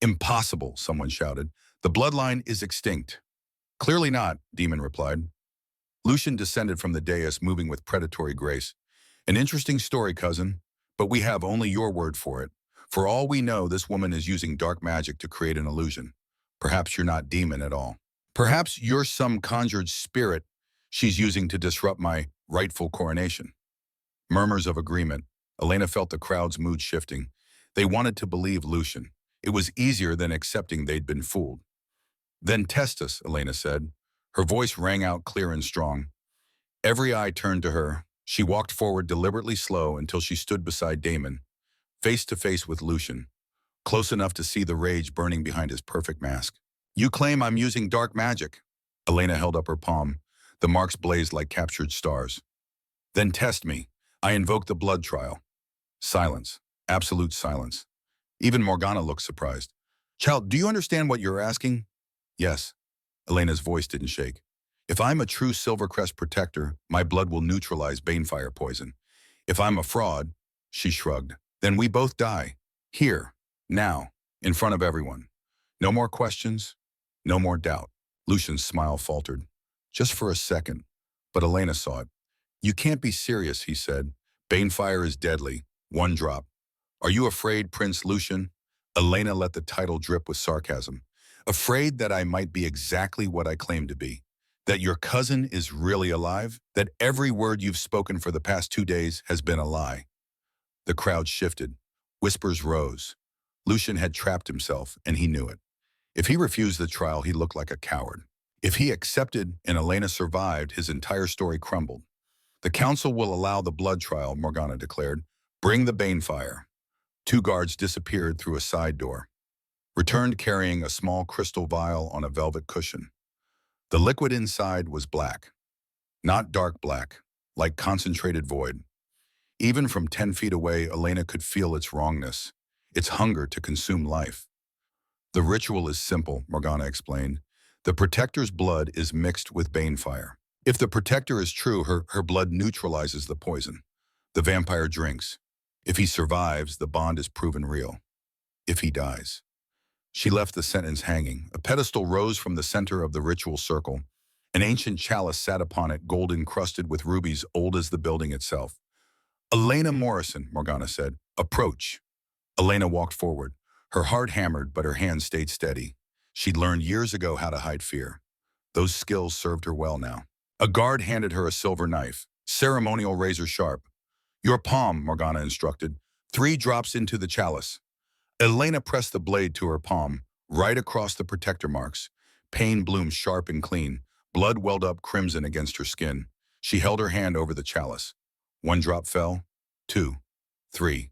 Impossible, someone shouted. The bloodline is extinct. Clearly not, Demon replied. Lucian descended from the dais, moving with predatory grace. An interesting story, cousin, but we have only your word for it. For all we know, this woman is using dark magic to create an illusion. Perhaps you're not Demon at all. Perhaps you're some conjured spirit she's using to disrupt my rightful coronation. Murmurs of agreement. Elena felt the crowd's mood shifting. They wanted to believe Lucian. It was easier than accepting they'd been fooled. Then test us, Elena said. Her voice rang out clear and strong. Every eye turned to her. She walked forward deliberately slow until she stood beside Damon, face to face with Lucian, close enough to see the rage burning behind his perfect mask. You claim I'm using dark magic. Elena held up her palm. The marks blazed like captured stars. Then test me. I invoke the blood trial. Silence. Absolute silence. Even Morgana looked surprised. Child, do you understand what you're asking? Yes. Elena's voice didn't shake. If I'm a true Silvercrest protector, my blood will neutralize Banefire poison. If I'm a fraud, she shrugged, then we both die. Here, Now, in front of everyone. No more questions, no more doubt. Lucian's smile faltered. Just for a second. But Elena saw it. You can't be serious, he said. Banefire is deadly. One drop. Are you afraid, Prince Lucian? Elena let the title drip with sarcasm. Afraid that I might be exactly what I claim to be. That your cousin is really alive? That every word you've spoken for the past 2 days has been a lie? The crowd shifted. Whispers rose. Lucian had trapped himself, and he knew it. If he refused the trial, he looked like a coward. If he accepted and Elena survived, his entire story crumbled. The council will allow the blood trial, Morgana declared. Bring the Banefire. 2 guards disappeared through a side door, returned carrying a small crystal vial on a velvet cushion. The liquid inside was black, not dark black, like concentrated void. Even from 10 feet away, Elena could feel its wrongness, its hunger to consume life. The ritual is simple, Morgana explained. The Protector's blood is mixed with Banefire. If the Protector is true, her blood neutralizes the poison. The vampire drinks. If he survives, the bond is proven real. If he dies. She left the sentence hanging. A pedestal rose from the center of the ritual circle. An ancient chalice sat upon it, gold encrusted with rubies old as the building itself. Elena Morrison, Morgana said. Approach. Elena walked forward. Her heart hammered, but her hands stayed steady. She'd learned years ago how to hide fear. Those skills served her well now. A guard handed her a silver knife, ceremonial razor sharp. Your palm, Morgana instructed. 3 drops into the chalice. Elena pressed the blade to her palm, right across the protector marks. Pain bloomed sharp and clean. Blood welled up crimson against her skin. She held her hand over the chalice. 1 drop fell. 2. 3.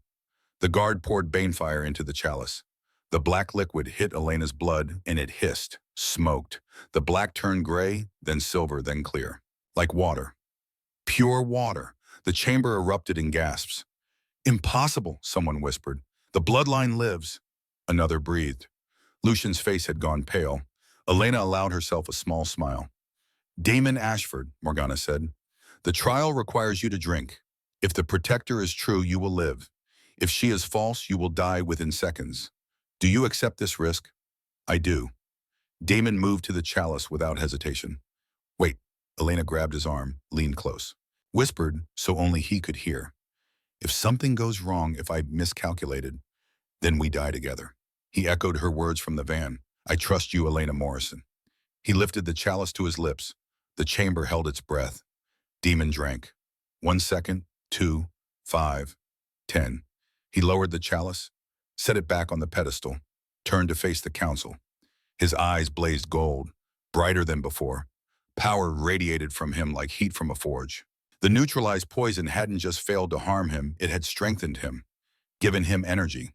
The guard poured Banefire into the chalice. The black liquid hit Elena's blood, and it hissed, smoked. The black turned gray, then silver, then clear. Like water. Pure water. The chamber erupted in gasps. Impossible, someone whispered. The bloodline lives. Another breathed. Lucian's face had gone pale. Elena allowed herself a small smile. Damon Ashford, Morgana said. The trial requires you to drink. If the Protector is true, you will live. If she is false, you will die within seconds. Do you accept this risk? I do. Damon moved to the chalice without hesitation. Wait. Elena grabbed his arm, leaned close. Whispered so only he could hear. If something goes wrong, if I miscalculated, then we die together. He echoed her words from the van. I trust you, Elena Morrison. He lifted the chalice to his lips. The chamber held its breath. Demon drank. 1 second, 2, 5, 10. He lowered the chalice, set it back on the pedestal, turned to face the council. His eyes blazed gold, brighter than before. Power radiated from him like heat from a forge. The neutralized poison hadn't just failed to harm him, it had strengthened him, given him energy.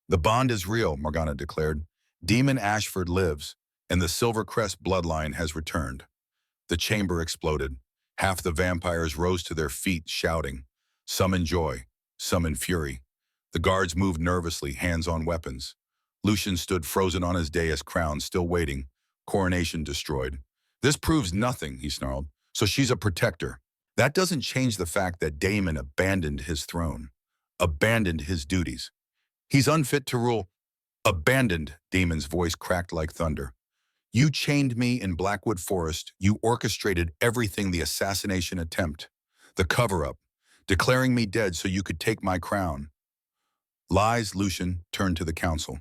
The bond is real, Morgana declared. Demon Ashford lives, and the Silver Crest bloodline has returned. The chamber exploded. Half the vampires rose to their feet, shouting, some in joy, some in fury. The guards moved nervously, hands on weapons. Lucian stood frozen on his dais crown, still waiting, coronation destroyed. This proves nothing, he snarled. So she's a protector. That doesn't change the fact that Damon abandoned his throne, abandoned his duties. He's unfit to rule. Abandoned, Damon's voice cracked like thunder. You chained me in Blackwood Forest. You orchestrated everything, the assassination attempt, the cover-up, declaring me dead so you could take my crown. Lies, Lucian turned to the council.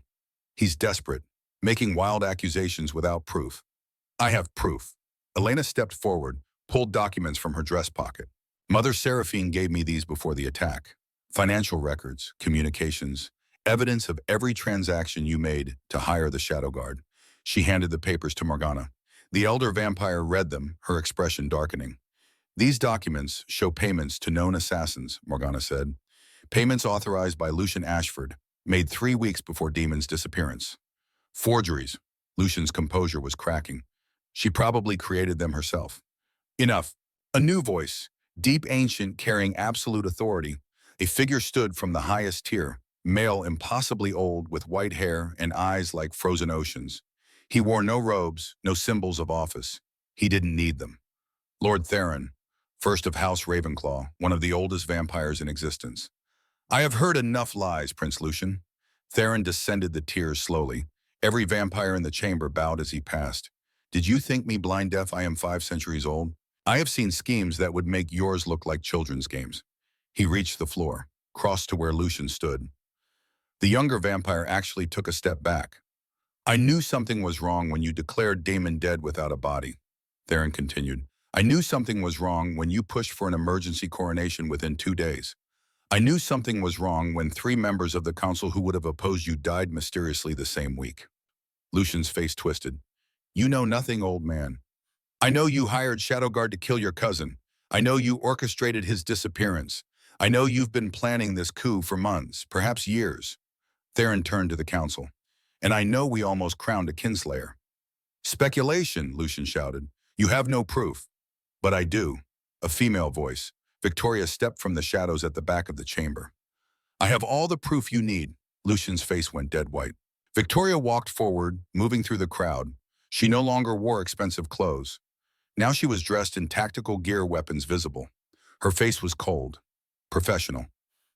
He's desperate, making wild accusations without proof. I have proof. Elena stepped forward, pulled documents from her dress pocket. Mother Seraphine gave me these before the attack. Financial records, communications, evidence of every transaction you made to hire the Shadow Guard. She handed the papers to Morgana. The elder vampire read them, her expression darkening. These documents show payments to known assassins, Morgana said. Payments authorized by Lucian Ashford, made 3 weeks before Damon's disappearance. Forgeries. Lucian's composure was cracking. She probably created them herself. Enough. A new voice, deep ancient, carrying absolute authority. A figure stood from the highest tier, male impossibly old with white hair and eyes like frozen oceans. He wore no robes, no symbols of office. He didn't need them. Lord Theron, first of House Ravenclaw, one of the oldest vampires in existence. I have heard enough lies, Prince Lucian. Theron descended the tiers slowly. Every vampire in the chamber bowed as he passed. Did you think me blind deaf I am 5 centuries old? I have seen schemes that would make yours look like children's games. He reached the floor, crossed to where Lucian stood. The younger vampire actually took a step back. I knew something was wrong when you declared Damon dead without a body. Theron continued. I knew something was wrong when you pushed for an emergency coronation within 2 days. I knew something was wrong when 3 members of the council who would have opposed you died mysteriously the same week. Lucian's face twisted. You know nothing, old man. I know you hired Shadowguard to kill your cousin. I know you orchestrated his disappearance. I know you've been planning this coup for months, perhaps years. Theron turned to the council. And I know we almost crowned a kinslayer. Speculation, Lucian shouted. You have no proof. But I do. A female voice. Victoria stepped from the shadows at the back of the chamber. I have all the proof you need. Lucian's face went dead white. Victoria walked forward, moving through the crowd. She no longer wore expensive clothes. Now she was dressed in tactical gear, weapons visible. Her face was cold, professional.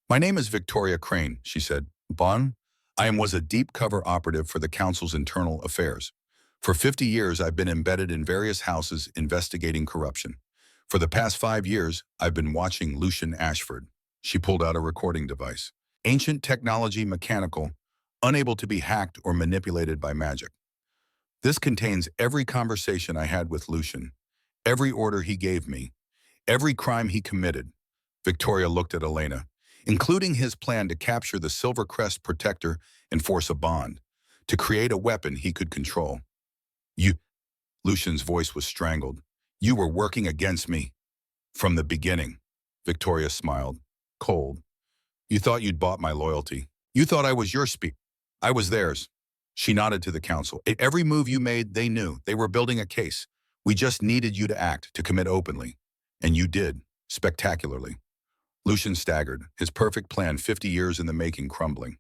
My name is Victoria Crane, she said. Bon, was a deep cover operative for the council's internal affairs. For 50 years, I've been embedded in various houses investigating corruption. For the past 5 years, I've been watching Lucian Ashford. She pulled out a recording device. Ancient technology, mechanical, unable to be hacked or manipulated by magic. This contains every conversation I had with Lucian, every order he gave me, every crime he committed. Victoria looked at Elena, including his plan to capture the Silver Crest Protector and force a bond, to create a weapon he could control. Lucian's voice was strangled. You were working against me. From the beginning. Victoria smiled, cold. You thought you'd bought my loyalty. You thought I was your I was theirs. She nodded to the council. Every move you made, they knew. They were building a case. We just needed you to act, to commit openly. And you did, spectacularly. Lucian staggered, his perfect plan 50 years in the making crumbling.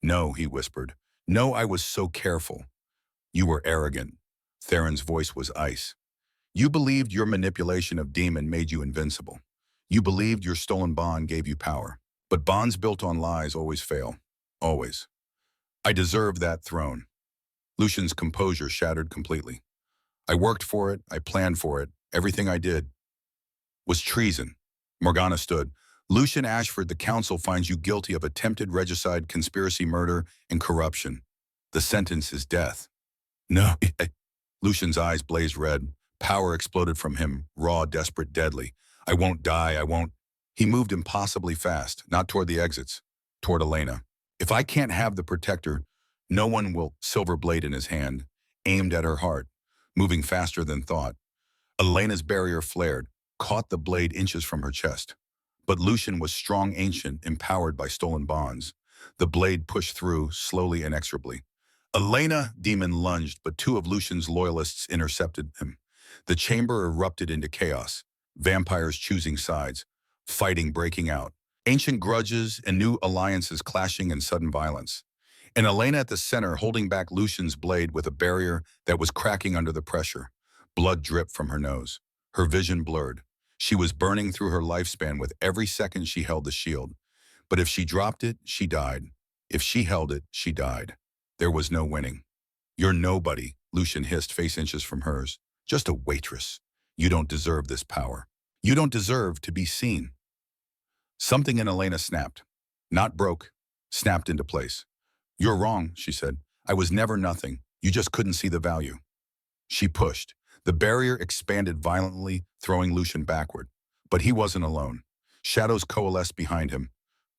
No, he whispered. No, I was so careful. You were arrogant. Theron's voice was ice. You believed your manipulation of Demon made you invincible. You believed your stolen bond gave you power. But bonds built on lies always fail. Always. I deserve that throne. Lucian's composure shattered completely. I worked for it, I planned for it, everything I did was treason. Morgana stood. Lucian Ashford, the council finds you guilty of attempted regicide, conspiracy, murder, and corruption. The sentence is death. No. Lucian's eyes blazed red. Power exploded from him, raw, desperate, deadly. I won't die, I won't. He moved impossibly fast, not toward the exits, toward Elena. If I can't have the protector, no one will. Silver blade in his hand, aimed at her heart, moving faster than thought. Elena's barrier flared, caught the blade inches from her chest. But Lucian was strong, ancient, empowered by stolen bonds. The blade pushed through, slowly, inexorably. Elena, Demon lunged, but 2 of Lucian's loyalists intercepted him. The chamber erupted into chaos, vampires choosing sides, fighting breaking out, ancient grudges and new alliances clashing in sudden violence. And Elena at the center holding back Lucian's blade with a barrier that was cracking under the pressure. Blood dripped from her nose. Her vision blurred. She was burning through her lifespan with every second she held the shield. But if she dropped it, she died. If she held it, she died. There was no winning. You're nobody, Lucian hissed, face inches from hers. Just a waitress. You don't deserve this power. You don't deserve to be seen. Something in Elena snapped. Not broke. Snapped into place. You're wrong, she said. I was never nothing. You just couldn't see the value. She pushed. The barrier expanded violently, throwing Lucian backward. But he wasn't alone. Shadows coalesced behind him.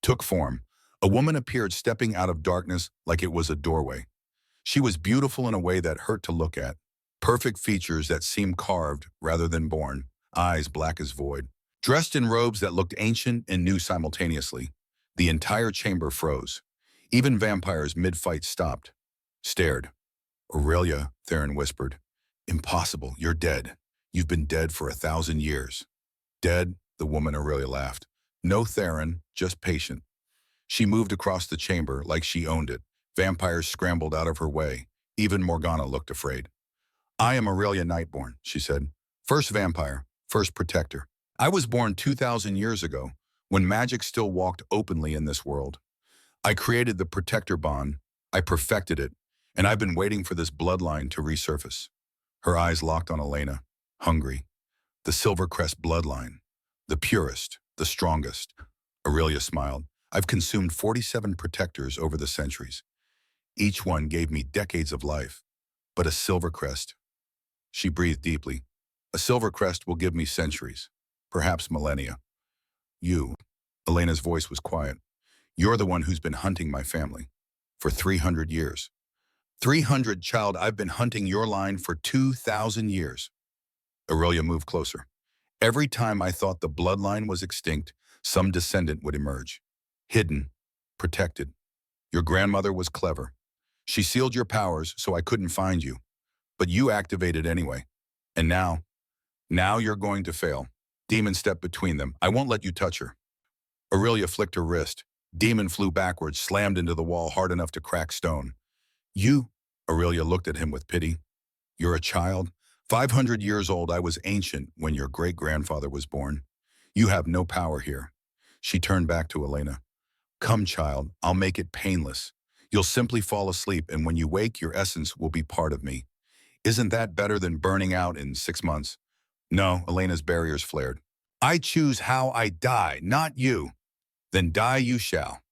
Took form. A woman appeared, stepping out of darkness like it was a doorway. She was beautiful in a way that hurt to look at. Perfect features that seemed carved rather than born. Eyes black as void. Dressed in robes that looked ancient and new simultaneously. The entire chamber froze. Even vampires mid-fight stopped. Stared. Aurelia, Theron whispered. Impossible, you're dead. You've been dead for 1,000 years. Dead, the woman. Aurelia laughed. No, Theron, just patient. She moved across the chamber like she owned it. Vampires scrambled out of her way. Even Morgana looked afraid. I am Aurelia Nightborn, she said. First vampire, first protector. I was born 2,000 years ago, when magic still walked openly in this world. I created the protector bond, I perfected it, and I've been waiting for this bloodline to resurface. Her eyes locked on Elena, hungry. The Silvercrest bloodline, the purest, the strongest. Aurelia smiled. I've consumed 47 protectors over the centuries. Each one gave me decades of life. But a Silvercrest, she breathed deeply. A Silvercrest will give me centuries, perhaps millennia. You, Elena's voice was quiet. You're the one who's been hunting my family for 300 years. 300, child, I've been hunting your line for 2,000 years. Aurelia moved closer. Every time I thought the bloodline was extinct, some descendant would emerge. Hidden, protected. Your grandmother was clever. She sealed your powers so I couldn't find you. But you activated anyway. And now you're going to fail. Demon stepped between them. I won't let you touch her. Aurelia flicked her wrist. Demon flew backwards, slammed into the wall hard enough to crack stone. You, Aurelia looked at him with pity. You're a child? 500 years old, I was ancient when your great-grandfather was born. You have no power here. She turned back to Elena. Come, child, I'll make it painless. You'll simply fall asleep, and when you wake, your essence will be part of me. Isn't that better than burning out in 6 months? No, Elena's barriers flared. I choose how I die, not you. Then die you shall.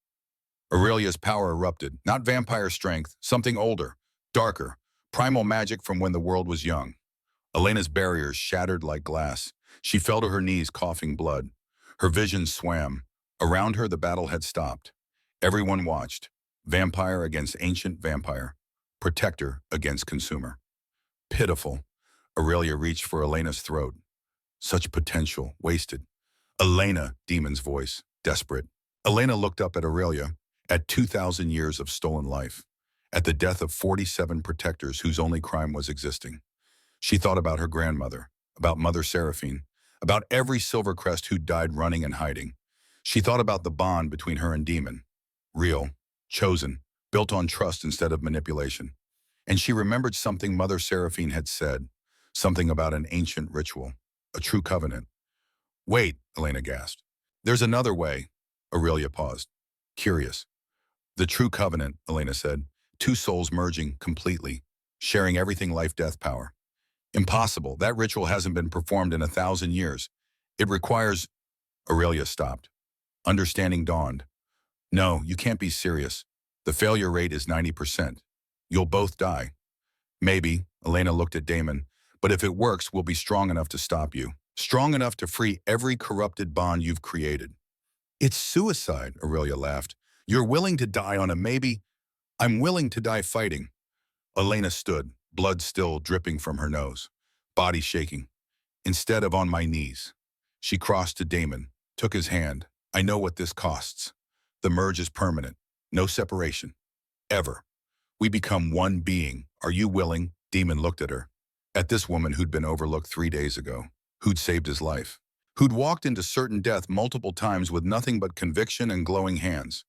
Aurelia's power erupted, not vampire strength, something older, darker, primal magic from when the world was young. Elena's barriers shattered like glass. She fell to her knees, coughing blood. Her vision swam. Around her, the battle had stopped. Everyone watched. Vampire against ancient vampire. Protector against consumer. Pitiful. Aurelia reached for Elena's throat. Such potential, wasted. Elena, Demon's voice, desperate. Elena looked up at Aurelia, at 2,000 years of stolen life, at the death of 47 protectors whose only crime was existing. She thought about her grandmother, about Mother Seraphine, about every Silvercrest who died running and hiding. She thought about the bond between her and Demon. Real, chosen, built on trust instead of manipulation. And she remembered something Mother Seraphine had said, something about an ancient ritual, a true covenant. Wait, Elena gasped. There's another way. Aurelia paused, curious. The true covenant, Elena said, two souls merging completely, sharing everything life-death power. Impossible. That ritual hasn't been performed in 1,000 years. It requires... Aurelia stopped. Understanding dawned. No, you can't be serious. The failure rate is 90%. You'll both die. Maybe, Elena looked at Damon, but if it works, we'll be strong enough to stop you. Strong enough to free every corrupted bond you've created. It's suicide, Aurelia laughed. You're willing to die on a maybe. I'm willing to die fighting. Elena stood, blood still dripping from her nose, body shaking. Instead of on my knees. She crossed to Damon, took his hand. I know what this costs. The merge is permanent. No separation. Ever. We become one being. Are you willing? Demon looked at her. At this woman who'd been overlooked 3 days ago. Who'd saved his life. Who'd walked into certain death multiple times with nothing but conviction and glowing hands.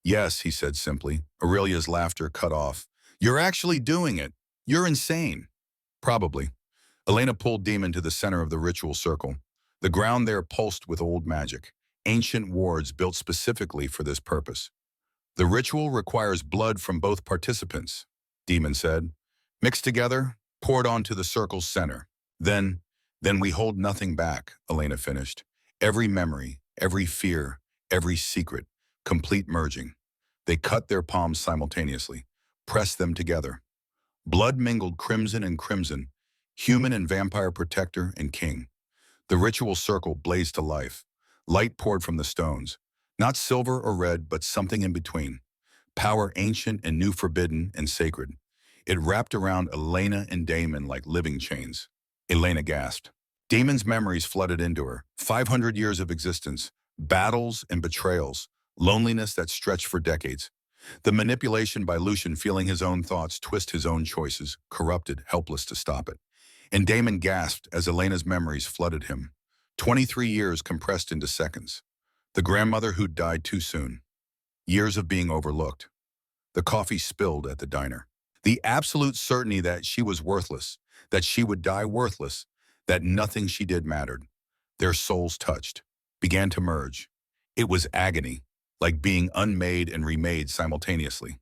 Yes, he said simply. Aurelia's laughter cut off. You're actually doing it. You're insane. Probably. Elena pulled Demon to the center of the ritual circle. The ground there pulsed with old magic, ancient wards built specifically for this purpose. The ritual requires blood from both participants, Demon said. Mixed together, poured onto the circle's center. Then we hold nothing back, Elena finished. Every memory, every fear, every secret, complete merging. They cut their palms simultaneously, pressed them together. Blood mingled crimson and crimson, human and vampire protector and king. The ritual circle blazed to life. Light poured from the stones. Not silver or red, but something in between. Power ancient and new, forbidden and sacred. It wrapped around Elena and Damon like living chains. Elena gasped. Damon's memories flooded into her. 500 years of existence, battles and betrayals, loneliness that stretched for decades. The manipulation by Lucian, feeling his own thoughts twist his own choices, corrupted, helpless to stop it. And Damon gasped as Elena's memories flooded him. 23 years compressed into seconds. The grandmother who'd died too soon. Years of being overlooked. The coffee spilled at the diner. The absolute certainty that she was worthless, that she would die worthless, that nothing she did mattered. Their souls touched, began to merge. It was agony. like being unmade and remade simultaneously.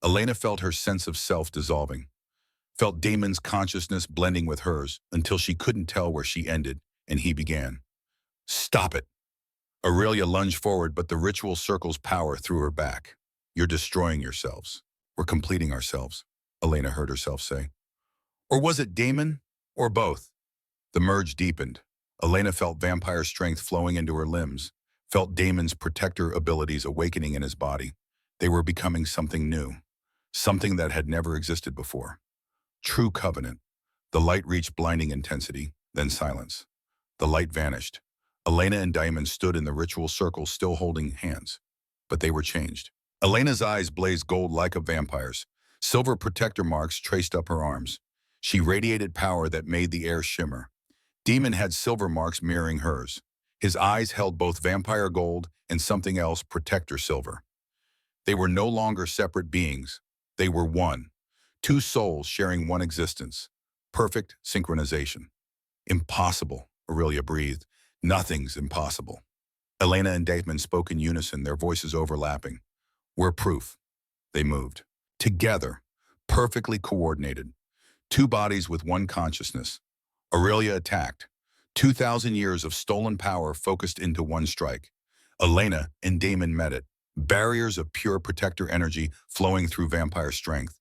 Elena felt her sense of self dissolving, felt Damon's consciousness blending with hers until she couldn't tell where she ended and he began. Stop it! Aurelia lunged forward, but the ritual circle's power threw her back. You're destroying yourselves. We're completing ourselves, Elena heard herself say. Or was it Damon? Or both? The merge deepened. Elena felt vampire strength flowing into her limbs, felt Damon's protector abilities awakening in his body. They were becoming something new, something that had never existed before. True covenant. The light reached blinding intensity, then silence. The light vanished. Elena and Damon stood in the ritual circle, still holding hands. But they were changed. Elena's eyes blazed gold like a vampire's. Silver protector marks traced up her arms. She radiated power that made the air shimmer. Demon had silver marks mirroring hers. His eyes held both vampire gold and something else, protector silver. They were no longer separate beings. They were one. Two souls sharing one existence. Perfect synchronization. Impossible, Aurelia breathed. Nothing's impossible. Elena and Damon spoke in unison, their voices overlapping. We're proof. They moved. Together, perfectly coordinated. Two bodies with one consciousness. Aurelia attacked. 2,000 years of stolen power focused into one strike. Elena and Damon met it. Barriers of pure protector energy flowing through vampire strength.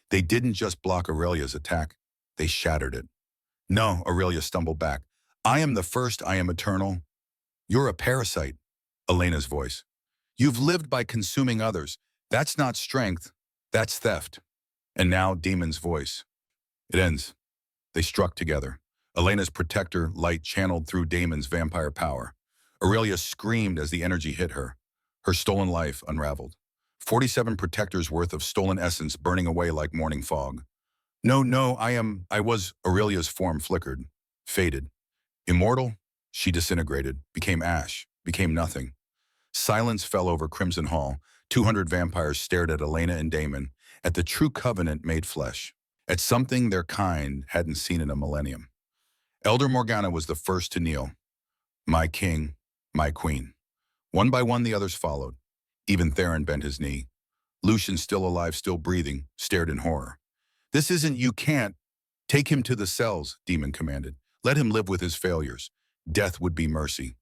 They didn't just block Aurelia's attack, they shattered it. No, Aurelia stumbled back. I am the first, I am eternal. You're a parasite, Elena's voice. You've lived by consuming others. That's not strength, that's theft. And now Damon's voice. It ends. They struck together. Elena's protector light channeled through Damon's vampire power. Aurelia screamed as the energy hit her. Her stolen life unraveled. 47 protectors worth of stolen essence burning away like morning fog. No, I was, Aurelia's form flickered, faded. Immortal? She disintegrated, became ash, became nothing. Silence fell over Crimson Hall. 200 vampires stared at Elena and Damon, at the true covenant made flesh, at something their kind hadn't seen in a millennium. Elder Morgana was the first to kneel. My king, my queen. One by one the others followed. Even Theron bent his knee. Lucian, still alive, still breathing, stared in horror. This isn't, you can't. Take him to the cells, Demon commanded. Let him live with his failures. Death would be mercy.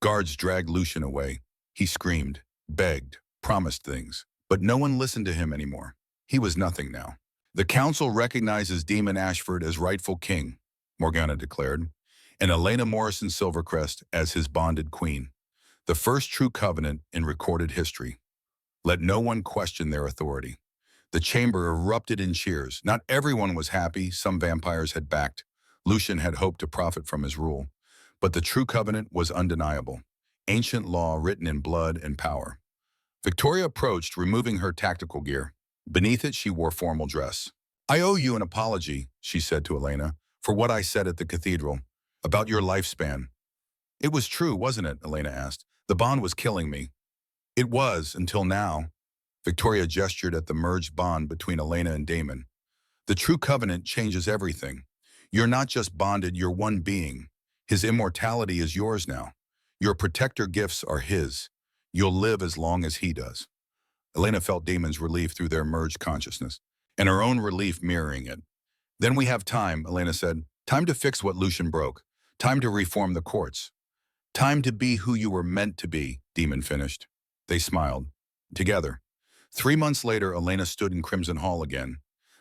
Guards dragged Lucian away. He screamed, begged, promised things. But no one listened to him anymore. He was nothing now. The council recognizes Demon Ashford as rightful king, Morgana declared, and Elena Morrison Silvercrest as his bonded queen. The first true covenant in recorded history. Let no one question their authority. The chamber erupted in cheers. Not everyone was happy. Some vampires had backed. Lucian had hoped to profit from his rule. But the true covenant was undeniable. Ancient law written in blood and power. Victoria approached, removing her tactical gear. Beneath it, she wore formal dress. I owe you an apology, she said to Elena, for what I said at the cathedral, about your lifespan. It was true, wasn't it? Elena asked. The bond was killing me. It was, until now. Victoria gestured at the merged bond between Elena and Damon. The true covenant changes everything. You're not just bonded, you're one being. His immortality is yours now. Your protector gifts are his. You'll live as long as he does. Elena felt Damon's relief through their merged consciousness, and her own relief mirroring it. Then we have time, Elena said. Time to fix what Lucian broke. Time to reform the courts. Time to be who you were meant to be, Demon finished. They smiled. Together. 3 months later, Elena stood in Crimson Hall again.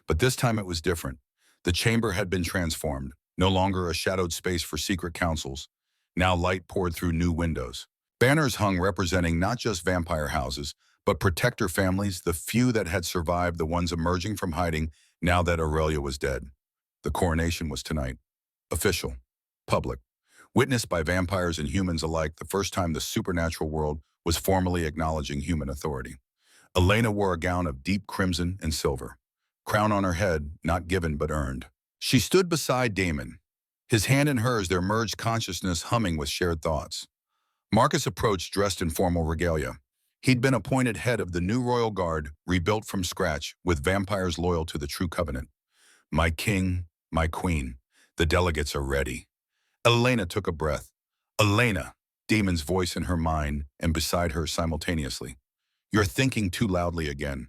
But this time it was different. The chamber had been transformed. No longer a shadowed space for secret councils. Now light poured through new windows. Banners hung representing not just vampire houses, but protector families, the few that had survived, the ones emerging from hiding now that Aurelia was dead. The coronation was tonight. Official. Public. Witnessed by vampires and humans alike, the first time the supernatural world was formally acknowledging human authority. Elena wore a gown of deep crimson and silver. Crown on her head, not given but earned. She stood beside Damon, his hand in hers, their merged consciousness humming with shared thoughts. Marcus approached dressed in formal regalia. He'd been appointed head of the new royal guard, rebuilt from scratch, with vampires loyal to the true covenant. My king, my queen, the delegates are ready. Elena took a breath. Elena, Damon's voice in her mind and beside her simultaneously. You're thinking too loudly again.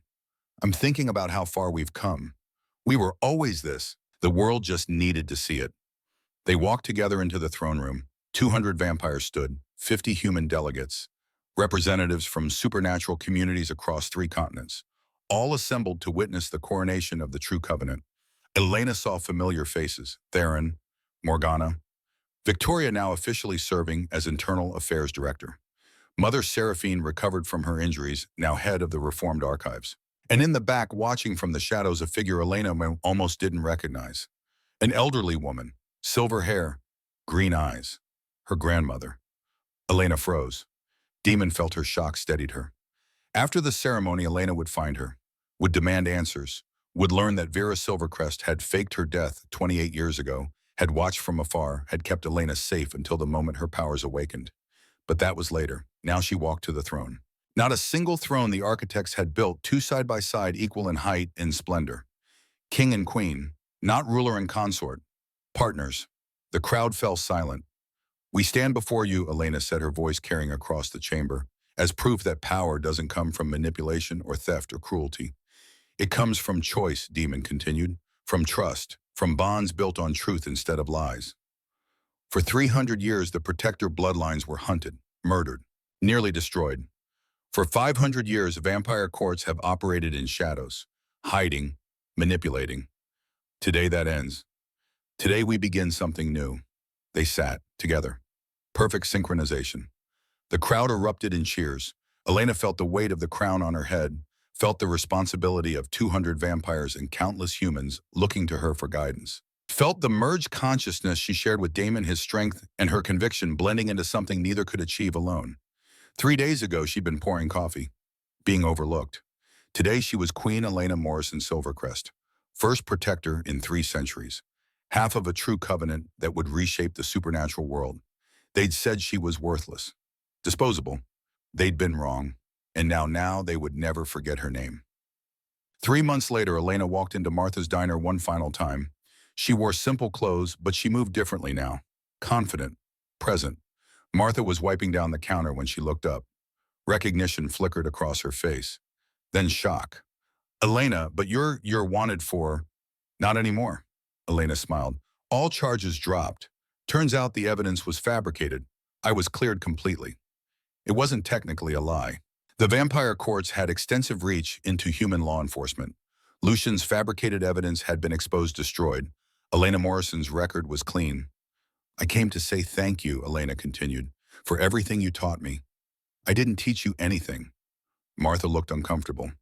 I'm thinking about how far we've come. We were always this. The world just needed to see it. They walked together into the throne room. 200 vampires stood, 50 human delegates, representatives from supernatural communities across 3 continents, all assembled to witness the coronation of the true covenant. Elena saw familiar faces, Theron, Morgana, Victoria now officially serving as Internal Affairs Director. Mother Seraphine recovered from her injuries, now head of the Reformed Archives. And in the back, watching from the shadows, a figure Elena almost didn't recognize. An elderly woman, silver hair, green eyes. Her grandmother. Elena froze. Demon felt her shock steadied her. After the ceremony, Elena would find her, would demand answers, would learn that Vera Silvercrest had faked her death 28 years ago, had watched from afar, had kept Elena safe until the moment her powers awakened. But that was later. Now she walked to the throne. Not a single throne the architects had built, 2 side by side, equal in height and splendor. King and queen, not ruler and consort. Partners. The crowd fell silent. We stand before you, Elena said, her voice carrying across the chamber, as proof that power doesn't come from manipulation or theft or cruelty. It comes from choice, Demon continued, from trust, from bonds built on truth instead of lies. For 300 years, the protector bloodlines were hunted, murdered, nearly destroyed. For 500 years, vampire courts have operated in shadows, hiding, manipulating. Today that ends. Today we begin something new. They sat together. Perfect synchronization. The crowd erupted in cheers. Elena felt the weight of the crown on her head, felt the responsibility of 200 vampires and countless humans looking to her for guidance. Felt the merged consciousness she shared with Damon, his strength and her conviction blending into something neither could achieve alone. 3 days ago, she'd been pouring coffee, being overlooked. Today, she was Queen Elena Morrison Silvercrest, first protector in 3 centuries, half of a true covenant that would reshape the supernatural world. They'd said she was worthless, disposable. They'd been wrong, and now they would never forget her name. 3 months later, Elena walked into Martha's diner one final time. She wore simple clothes, but she moved differently now, confident, present. Martha was wiping down the counter when she looked up. Recognition flickered across her face. Then shock. Elena, but you're wanted for... Not anymore. Elena smiled. All charges dropped. Turns out the evidence was fabricated. I was cleared completely. It wasn't technically a lie. The vampire courts had extensive reach into human law enforcement. Lucian's fabricated evidence had been exposed, destroyed. Elena Morrison's record was clean. I came to say thank you, Elena continued, for everything you taught me. I didn't teach you anything. Martha looked uncomfortable.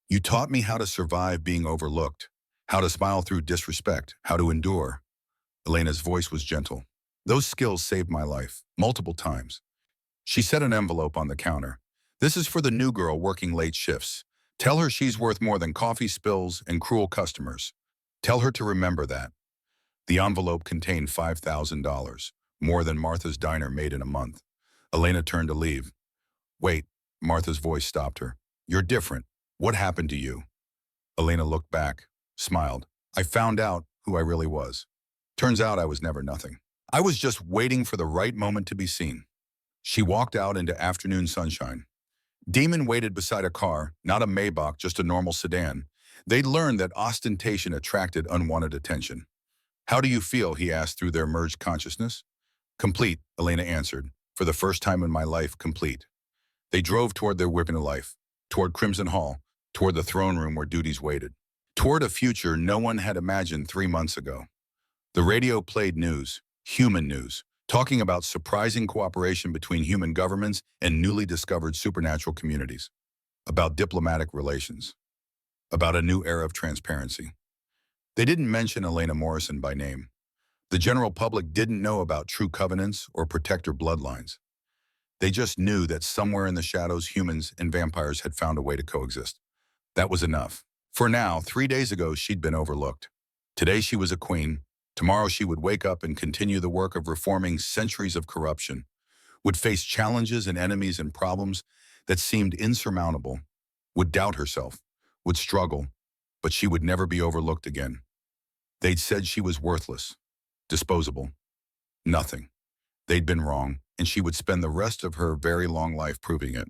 You taught me how to survive being overlooked, how to smile through disrespect, how to endure. Elena's voice was gentle. Those skills saved my life, multiple times. She set an envelope on the counter. This is for the new girl working late shifts. Tell her she's worth more than coffee spills and cruel customers. Tell her to remember that. The envelope contained $5,000, more than Martha's diner made in a month. Elena turned to leave. Wait, Martha's voice stopped her. You're different. What happened to you? Elena looked back, smiled. I found out who I really was. Turns out I was never nothing. I was just waiting for the right moment to be seen. She walked out into afternoon sunshine. Damon waited beside a car, not a Maybach, just a normal sedan. They'd learned that ostentation attracted unwanted attention. How do you feel? He asked through their merged consciousness. Complete, Elena answered. For the first time in my life, complete. They drove toward their whipping life, toward Crimson Hall, toward the throne room where duties waited, toward a future no one had imagined 3 months ago. The radio played news, human news, talking about surprising cooperation between human governments and newly discovered supernatural communities, about diplomatic relations, about a new era of transparency. They didn't mention Elena Morrison by name. The general public didn't know about true covenants or protector bloodlines. They just knew that somewhere in the shadows, humans and vampires had found a way to coexist. That was enough. For now, 3 days ago, she'd been overlooked. Today she was a queen. Tomorrow she would wake up and continue the work of reforming centuries of corruption, would face challenges and enemies and problems that seemed insurmountable, would doubt herself, would struggle, but she would never be overlooked again. They'd said she was worthless, disposable, nothing. They'd been wrong, and she would spend the rest of her very long life proving it.